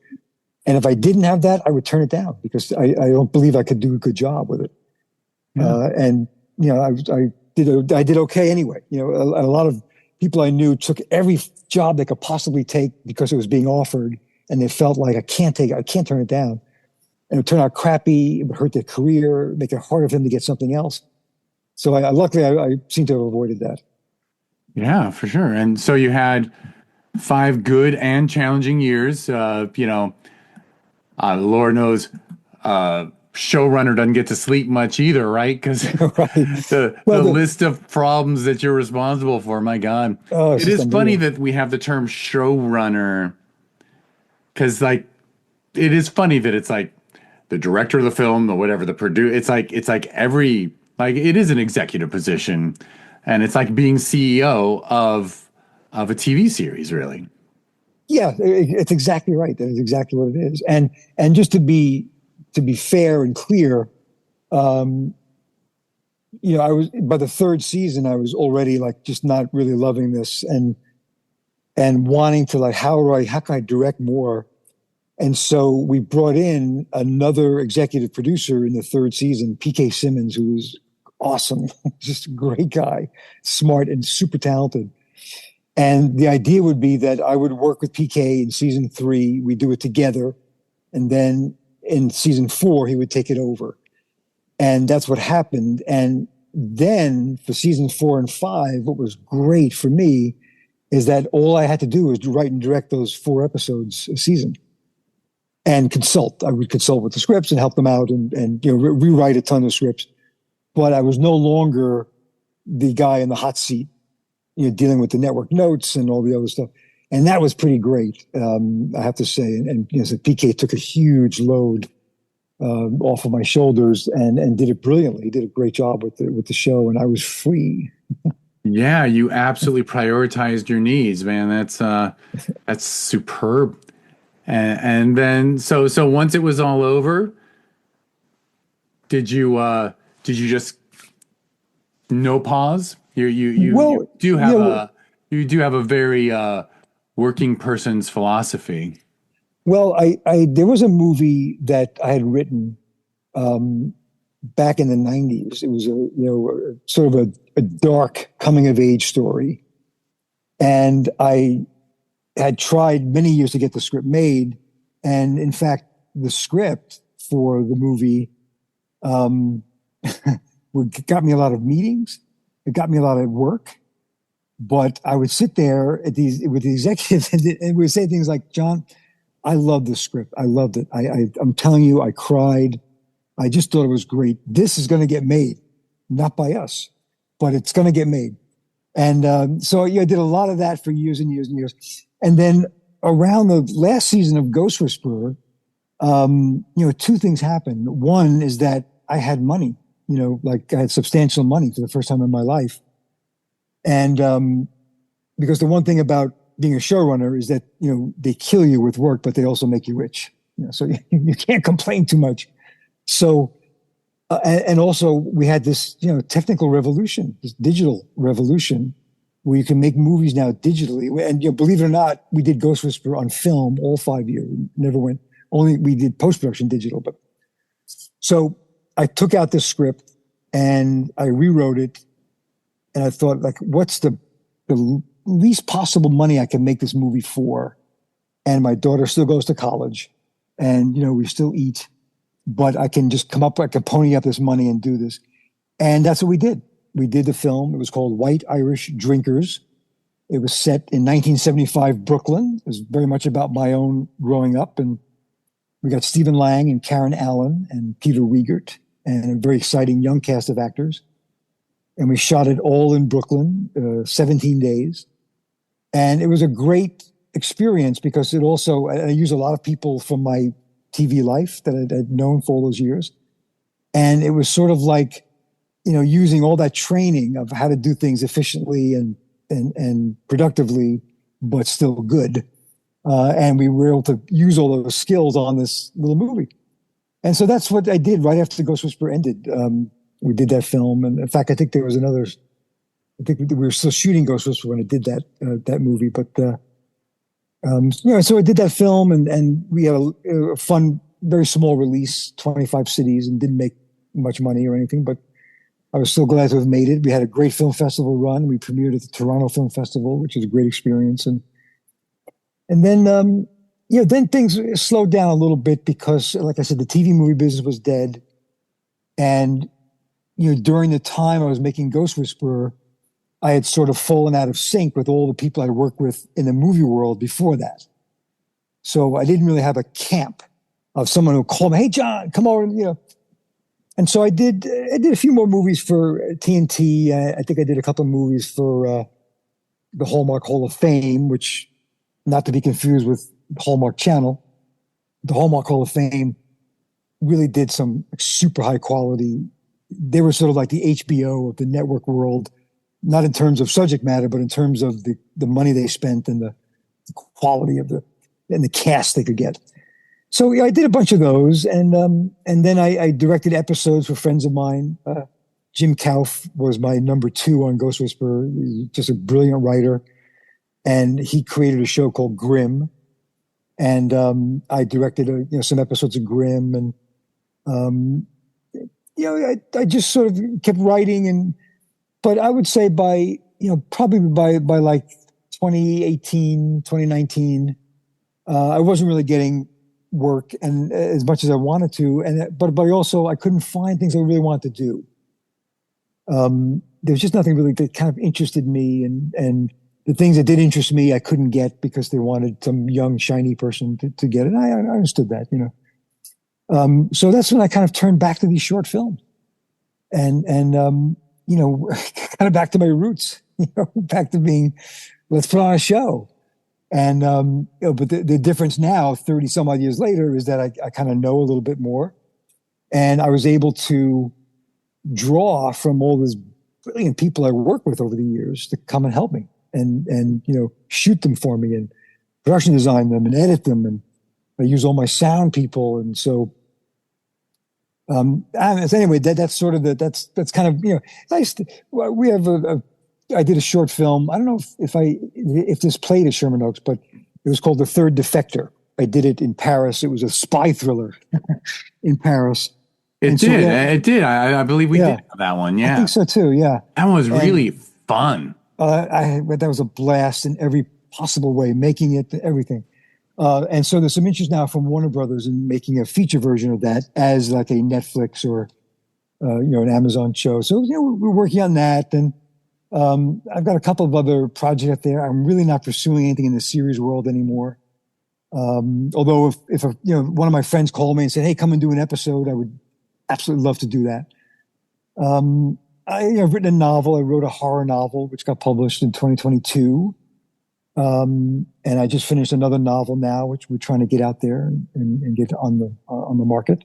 And if I didn't have that, I would turn it down, because I don't believe I could do a good job with it. Yeah. And I did okay anyway. A lot of people I knew took every job they could possibly take because it was being offered, and they felt like I can't turn it down. And it would turn out crappy, it would hurt their career, make it harder for them to get something else. So luckily I seem to have avoided that. Yeah, for sure. And so you had 5 good and challenging years. Lord knows, showrunner doesn't get to sleep much either, right? Because right. the list of problems that you're responsible for, my God. It is funny that we have the term showrunner, because it is funny that it's like the director of the film or whatever, the producer. It's like it is an executive position, and it's like being CEO of a TV series, really. Yeah, it's exactly right. That is exactly what it is. And just to be fair and clear, I was, by the 3rd season, I was already just not really loving this, and wanting to how can I direct more? And so we brought in another executive producer in the 3rd season, PK Simmons, who was awesome, just a great guy, smart and super talented. And the idea would be that I would work with PK in season 3. We do it together. And then in season 4, he would take it over. And that's what happened. And then for season 4 and 5, what was great for me is that all I had to do was write and direct those 4 episodes a season. And consult. I would consult with the scripts and help them out and rewrite a ton of scripts. But I was no longer the guy in the hot seat, dealing with the network notes and all the other stuff. And that was pretty great, I have to say. And so PK took a huge load off of my shoulders and did it brilliantly. He did a great job with the show, and I was free. Yeah, you absolutely prioritized your needs, man. That's superb. And then so once it was all over, did you just no pause? You do have a very working person's philosophy. Well, there was a movie that I had written back in the 90s. It was sort of a dark coming of age story, and I had tried many years to get the script made. And in fact, the script for the movie got me a lot of meetings. It got me a lot of work. But I would sit there with the executives and we would say things like, John, I love the script. I loved it. I'm telling you, I cried. I just thought it was great. This is going to get made, not by us, but it's going to get made. And so I did a lot of that for years and years and years. And then around the last season of Ghost Whisperer, 2 things happened. One is that I had money, I had substantial money for the first time in my life. And because the one thing about being a showrunner is that, they kill you with work, but they also make you rich. So you can't complain too much. So, and also we had this, technical revolution, this digital revolution, where you can make movies now digitally. And believe it or not, we did Ghost Whisperer on film all 5 years. We did post-production digital. But so I took out this script and I rewrote it. And I thought, like, what's the least possible money I can make this movie for? And my daughter still goes to college and, we still eat, but I can just I can pony up this money and do this. And that's what we did. We did the film. It was called White Irish Drinkers. It was set in 1975 Brooklyn. It was very much about my own growing up. And we got Stephen Lang and Karen Allen and Peter Wiegert and a very exciting young cast of actors. And we shot it all in Brooklyn, 17 days. And it was a great experience because I use a lot of people from my TV life that I'd known for all those years. And it was sort of like, using all that training of how to do things efficiently and productively, but still good. And we were able to use all those skills on this little movie. And so that's what I did right after the Ghost Whisperer ended. We did that film. And in fact, I think we were still shooting Ghost Whisperer when I did that movie. But, so I did that film and we had a fun, very small release, 25 cities, and didn't make much money or anything, but I was so glad to have made it. We had a great film festival run. We premiered at the Toronto Film Festival, which was a great experience. And then, then things slowed down a little bit because, like I said, the TV movie business was dead. And, during the time I was making Ghost Whisperer, I had sort of fallen out of sync with all the people I'd worked with in the movie world before that. So I didn't really have a camp of someone who called me, "Hey, John, come over," And so I did a few more movies for TNT. I think I did a couple of movies for the Hallmark Hall of Fame, which, not to be confused with Hallmark Channel. The Hallmark Hall of Fame really did some super high quality. They were sort of like the HBO of the network world, not in terms of subject matter, but in terms of the money they spent and the quality of the cast they could get. So I did a bunch of those, and then I directed episodes for friends of mine. Jim Kauf was my number 2 on Ghost Whisperer. He's just a brilliant writer, and he created a show called Grimm, and I directed some episodes of Grimm, and I just sort of kept writing, but I would say by probably by like 2018, 2019, I wasn't really getting work and as much as I wanted to, but also I couldn't find things I really wanted to do. There was just nothing really that kind of interested me, and the things that did interest me I couldn't get because they wanted some young shiny person to get it. I understood that, so that's when I kind of turned back to these short films, and kind of back to my roots, back to being, let's put on a show. And, but the difference now, 30 some odd years later, is that I kind of know a little bit more, and I was able to draw from all these brilliant people I worked with over the years to come and help me and shoot them for me and production design them and edit them. And I use all my sound people. And so, anyway, that's sort of that's kind of, nice. We have I did a short film. I don't know if this played at Sherman Oaks, but it was called The Third Defector. I did it in Paris. It was a spy thriller in Paris. It did. I believe we did have that one. Yeah, I think so too. Yeah, that one was really fun. That was a blast in every possible way, making it everything. And so there's some interest now from Warner Brothers in making a feature version of that as like a Netflix or an Amazon show. So we're working on that, and I've got a couple of other projects out there. I'm really not pursuing anything in the series world anymore. Although if one of my friends called me and said, "Hey, come and do an episode," I would absolutely love to do that. I've written a novel. I wrote a horror novel, which got published in 2022. And I just finished another novel now, which we're trying to get out there and get on the market.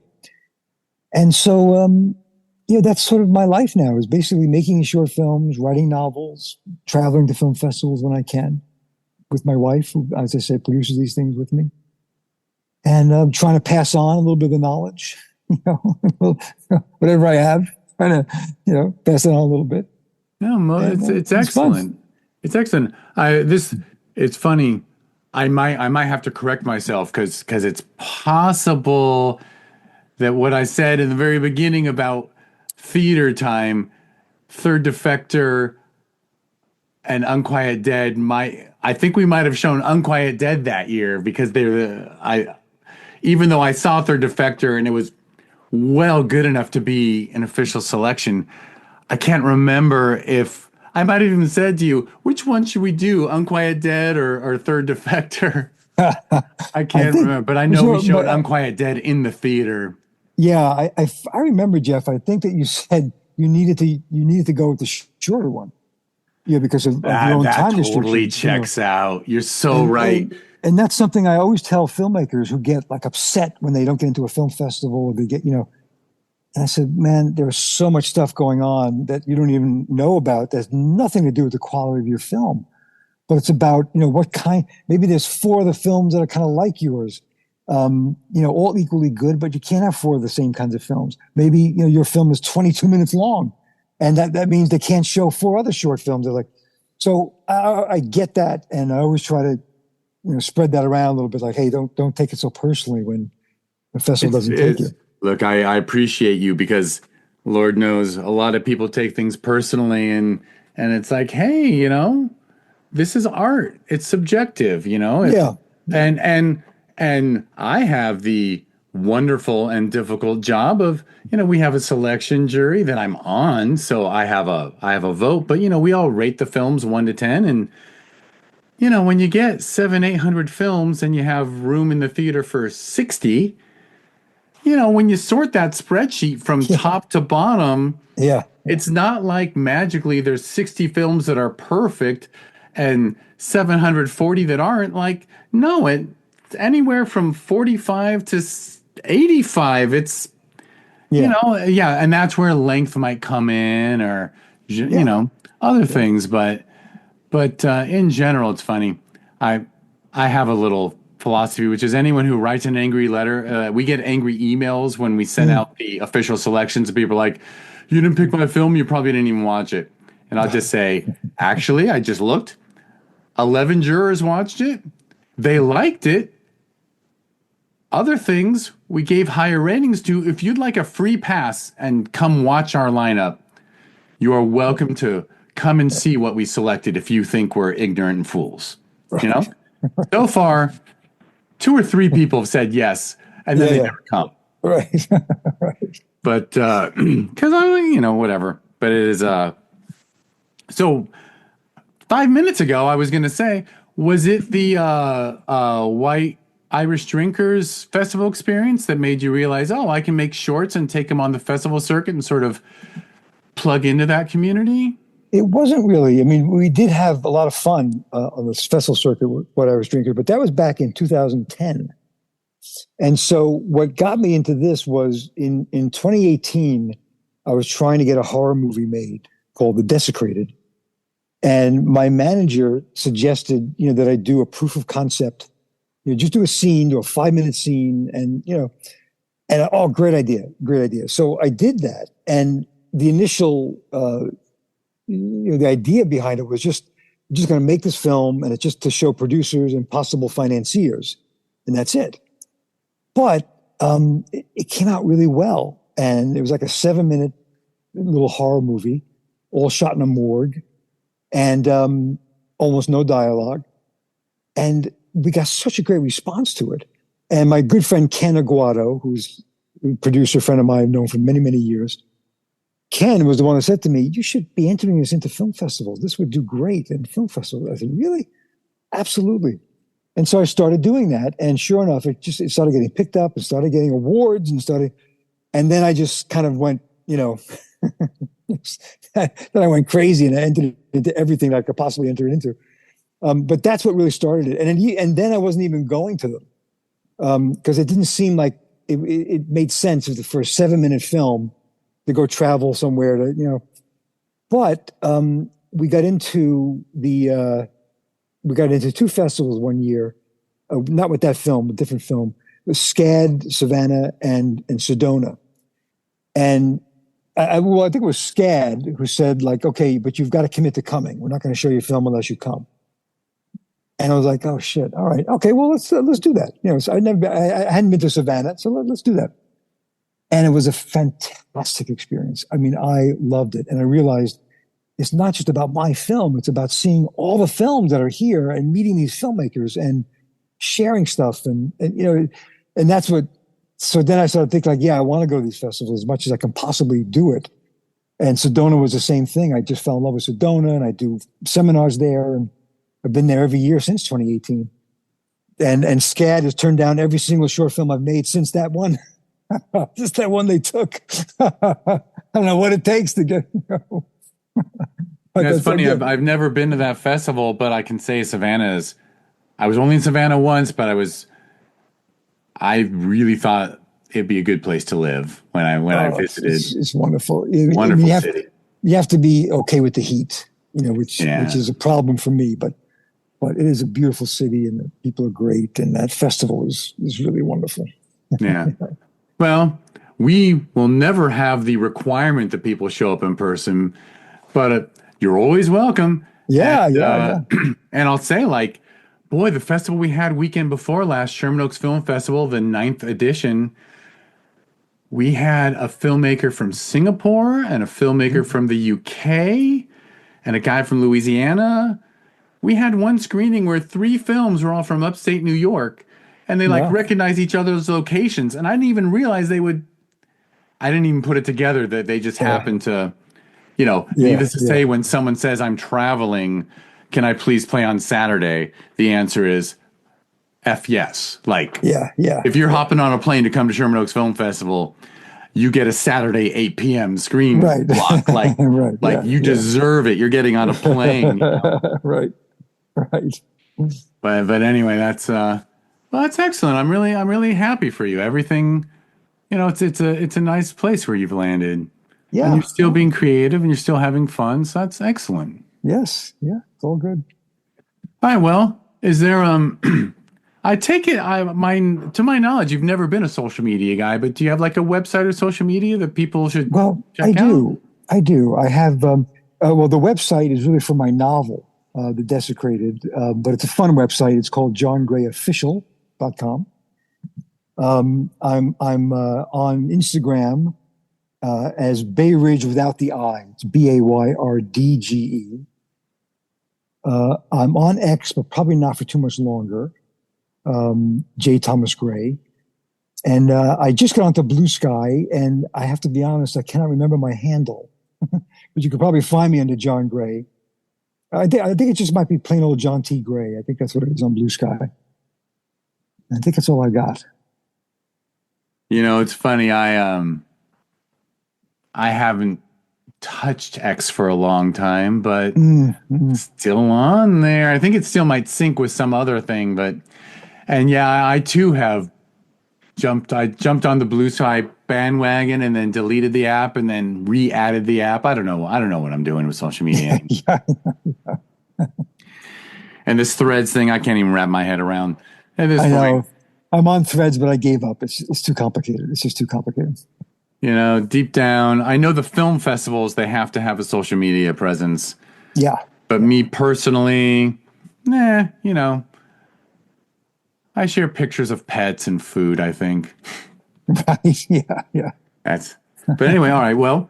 And so, that's sort of my life now, is basically making short films, writing novels, traveling to film festivals when I can. with my wife, who, as I said, produces these things with me, and I'm trying to pass on a little bit of the knowledge, whatever I have, trying to, pass it on a little bit. No, And it's it's fun. excellent. It's excellent. It's funny. I might have to correct myself because it's possible that what I said in the very beginning about theater time, Third Defector and Unquiet Dead might. I think we might have shown Unquiet Dead that year because I even though I saw Third Defector and it was well good enough to be an official selection, I can't remember if I might have even said to you, which one should we do, Unquiet Dead or Third Defector? I I can't think remember, but I know we showed but Unquiet Dead in the theater. yeah, I remember, Jeff. I think that you said you needed to go with the shorter one, because of your own That time totally restrictions, checks out. You're so and, right. and and that's something I always tell filmmakers who get like upset when they don't get into a film festival, or they get. And I said, man, there's so much stuff going on that you don't even know about. That's nothing to do with the quality of your film, but it's about, what kind, maybe there's four of the films that are kind of like yours, all equally good, but you can't have four of the same kinds of films. Maybe, your film is 22 minutes long, and that means they can't show four other short films. They're like, so I get that. And I always try to, spread that around a little bit. Like, hey, don't take it so personally when the festival doesn't take you. Look, I appreciate you because Lord knows a lot of people take things personally and it's like, hey, this is art. It's subjective, Yeah. And I have the wonderful and difficult job of, we have a selection jury that I'm on, so I have a vote, but we all rate the films 1 to 10, and when you get 700-800 films and you have room in the theater for 60, when you sort that spreadsheet from Yeah. top to bottom, Yeah. it's not like magically there's 60 films that are perfect and 740 that aren't. Like, no, it's anywhere from 45 to 85. It's, Yeah. yeah, and that's where length might come in or, Yeah. other Yeah. things. But in general, it's funny. I I have a little philosophy, which is anyone who writes an angry letter, we get angry emails when we send Mm. out the official selections. And people are like, "You didn't pick my film. You probably didn't even watch it." And I'll just say, "Actually, I just looked. 11 jurors watched it. They liked it. Other things we gave higher ratings to. If you'd like a free pass and come watch our lineup, you are welcome to come and see what we selected if you think we're ignorant and fools." You know? So far, 2 or 3 people have said yes, and then Yeah. they Yeah. never come. Right. Right. But because I, whatever. But it is so 5 minutes ago, I was going to say, was it the White Irish Drinkers Festival experience that made you realize, oh, I can make shorts and take them on the festival circuit and sort of plug into that community? It wasn't really. I mean, we did have a lot of fun on this festival circuit, what I was drinking, but that was back in 2010. And so what got me into this was in 2018, I was trying to get a horror movie made called The Desecrated. And my manager suggested, that I do a proof of concept, just do a scene, do a 5-minute scene, and oh, great idea, great idea. So I did that, and the initial, the idea behind it was just going to make this film, and it's just to show producers and possible financiers, and that's it. But it came out really well, and it was like a 7-minute little horror movie, all shot in a morgue, and almost no dialogue. And we got such a great response to it. And my good friend Ken Aguado, who's a producer friend of mine I've known for many, many years, Ken was the one that said to me, "You should be entering this into film festivals. This would do great in film festivals." I said, "Really?" "Absolutely." And so I started doing that. And sure enough, it started getting picked up and started getting awards and then I just kind of went, then I went crazy and I entered into everything that I could possibly enter it into. But that's what really started it. And then I wasn't even going to them because it didn't seem like it made sense for a 7-minute film to go travel somewhere to. But we got into the we got into two festivals one year, not with that film, a different film. It was SCAD, Savannah, and Sedona. And I think it was SCAD who said, like, okay, but you've got to commit to coming. We're not going to show you film unless you come. And I was like, oh shit, all right, okay, well let's do that. So I hadn't been to Savannah, so let's do that. And it was a fantastic experience. I mean, I loved it, and I realized it's not just about my film; it's about seeing all the films that are here and meeting these filmmakers and sharing stuff, and that's what. So then I started thinking, like, yeah, I want to go to these festivals as much as I can possibly do it. And Sedona was the same thing. I just fell in love with Sedona, and I do seminars there, and I've been there every year since 2018. And SCAD has turned down every single short film I've made since that one. Just that one they took. I don't know what it takes to get. It's funny. I've never been to that festival, but I can say Savannah I was only in Savannah once, but I really thought it'd be a good place to live when I visited. It's wonderful. Wonderful city. You have to be okay with the heat, which is a problem for me, but it is a beautiful city and the people are great, and that festival is really wonderful. Yeah. Well, we will never have the requirement that people show up in person, but you're always welcome. Yeah, And I'll say, like, boy, the festival we had weekend before last, Sherman Oaks Film Festival, the 9th edition, we had a filmmaker from Singapore and a filmmaker from the UK and a guy from Louisiana. We had one screening where 3 films were all from upstate New York, and they recognize each other's locations. And I didn't even realize I didn't even put it together that they just happened to, needless to say, when someone says I'm traveling, can I please play on Saturday? The answer is F yes. Like, if you're hopping on a plane to come to Sherman Oaks Film Festival, you get a Saturday 8 p.m. screen block. Like, you deserve it. You're getting on a plane. Right. But anyway, that's excellent. I'm really happy for you. Everything, it's a nice place where you've landed. Yeah. And you're still being creative and you're still having fun. So that's excellent. Yes. Yeah. It's all good. All right. Well, is there, I take it, to my knowledge, you've never been a social media guy, but do you have like a website or social media that people should check out? I do. I have, the website is really for my novel, The Desecrated, but it's a fun website. It's called johngrayofficial.com. I'm on Instagram as Bay Ridge without the I. It's BAYRDGE. I'm on X, but probably not for too much longer. J. Thomas Gray. And I just got onto Blue Sky, and I have to be honest, I cannot remember my handle. But you could probably find me under John Gray. I think it just might be plain old John T. Gray. I think that's what it is on Blue Sky. I think that's all I got. It's funny. I haven't touched X for a long time, but it's still on there. I think it still might sync with some other thing, I too have jumped on the Blue Sky bandwagon and then deleted the app and then re-added the app. I don't know what I'm doing with social media. And this Threads thing, I can't even wrap my head around at this point. Know. I'm on Threads, but I gave up. It's too complicated. It's just too complicated. Deep down, I know the film festivals, they have to have a social media presence. Yeah. But me personally, I share pictures of pets and food, I think. Right. Yeah. But anyway, all right. Well,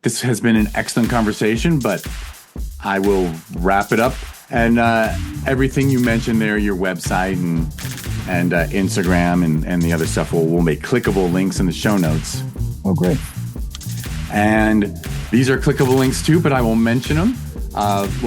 this has been an excellent conversation, but I will wrap it up. And everything you mentioned there, your website and Instagram and the other stuff, we'll make clickable links in the show notes. Oh, great. And these are clickable links too, but I will mention them.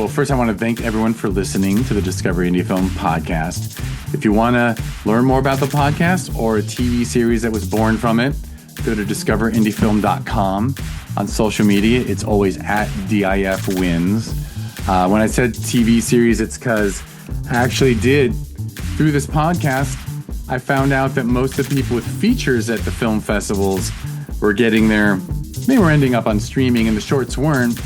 First I want to thank everyone for listening to the Discover Indie Film podcast. If you want to learn more about the podcast or a TV series that was born from it, go to discoverindiefilm.com. On social media, it's always at DIFwins. When I said TV series, it's because I actually did, through this podcast, I found out that most of the people with features at the film festivals were getting they were ending up on streaming and the shorts weren't.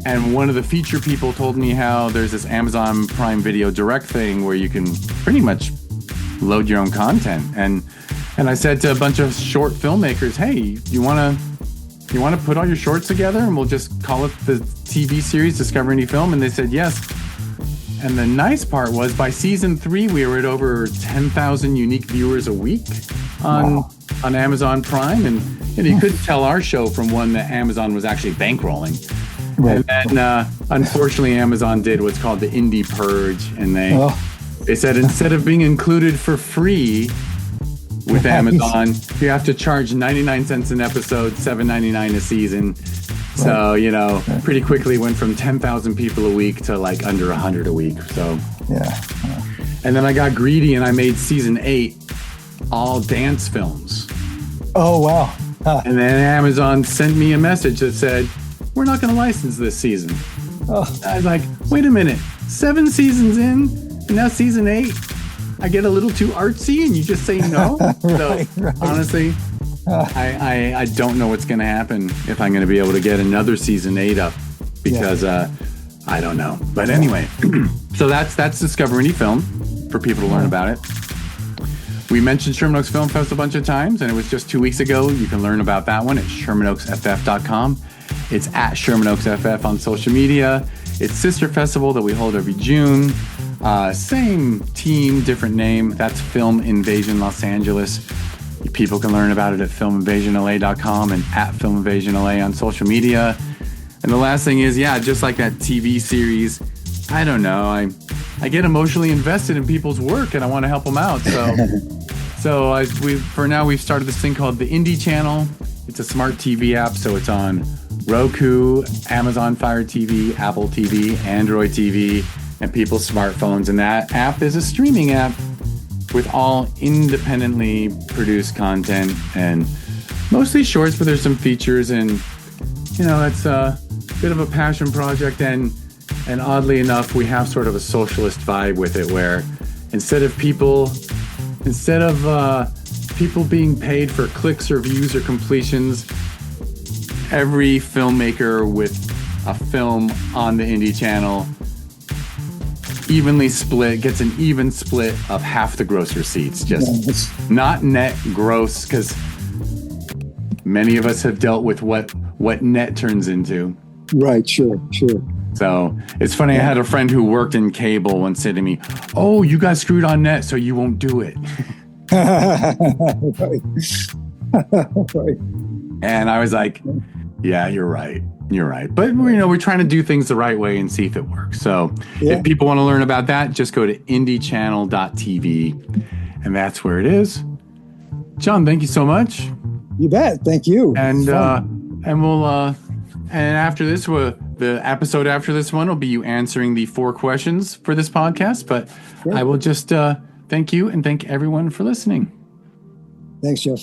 And one of the feature people told me how there's this Amazon Prime Video Direct thing where you can pretty much load your own content. And I said to a bunch of short filmmakers, hey, you want to put all your shorts together and we'll just call it the TV series Discover Indie Film? And they said yes. And the nice part was by season 3, we were at over 10,000 unique viewers a week on Amazon Prime. And you couldn't tell our show from one that Amazon was actually bankrolling. Right. And then, unfortunately, Amazon did what's called the Indie Purge. And they said instead of being included for free with Amazon, you have to charge 99 cents an episode, $7.99 a season. So, pretty quickly went from 10,000 people a week to like under 100 a week. So, yeah. And then I got greedy and I made season 8 all dance films. Oh, wow. Huh. And then Amazon sent me a message that said, we're not going to license this season. Oh. I was like, wait a minute, 7 seasons in, and now season 8, I get a little too artsy and you just say no? Right. Honestly, I don't know what's going to happen if I'm going to be able to get another season 8 up because I don't know. But anyway, so that's Discover Indie Film for people to learn about it. We mentioned Sherman Oaks Film Fest a bunch of times, and it was just 2 weeks ago. You can learn about that one at ShermanOaksFF.com. It's at Sherman Oaks FF on social media. It's Sister Festival that we hold every June. Same team, different name. That's Film Invasion Los Angeles. People can learn about it at filminvasionla.com and at filminvasionla on social media. And the last thing is, just like that TV series, I don't know. I get emotionally invested in people's work and I want to help them out. So for now, we've started this thing called the Indie Channel. It's a smart TV app, so it's on Roku, Amazon Fire TV, Apple TV, Android TV, and people's smartphones. And that app is a streaming app with all independently produced content and mostly shorts, but there's some features. And, it's a bit of a passion project. And oddly enough, we have sort of a socialist vibe with it where instead of people being paid for clicks or views or completions, every filmmaker with a film on the Indie Channel gets an even split of half the gross receipts. Just not net gross, because many of us have dealt with what net turns into. Right, sure. So it's funny, I had a friend who worked in cable once say to me, oh, you guys screwed on net, so you won't do it. Right. And I was like, yeah, you're right. But, we're trying to do things the right way and see if it works. So if people want to learn about that, just go to indiechannel.tv, and that's where it is. John, thank you so much. You bet. Thank you. And after this, the episode after this one will be you answering the 4 questions for this podcast. But I will just thank you and thank everyone for listening. Thanks, Jeff.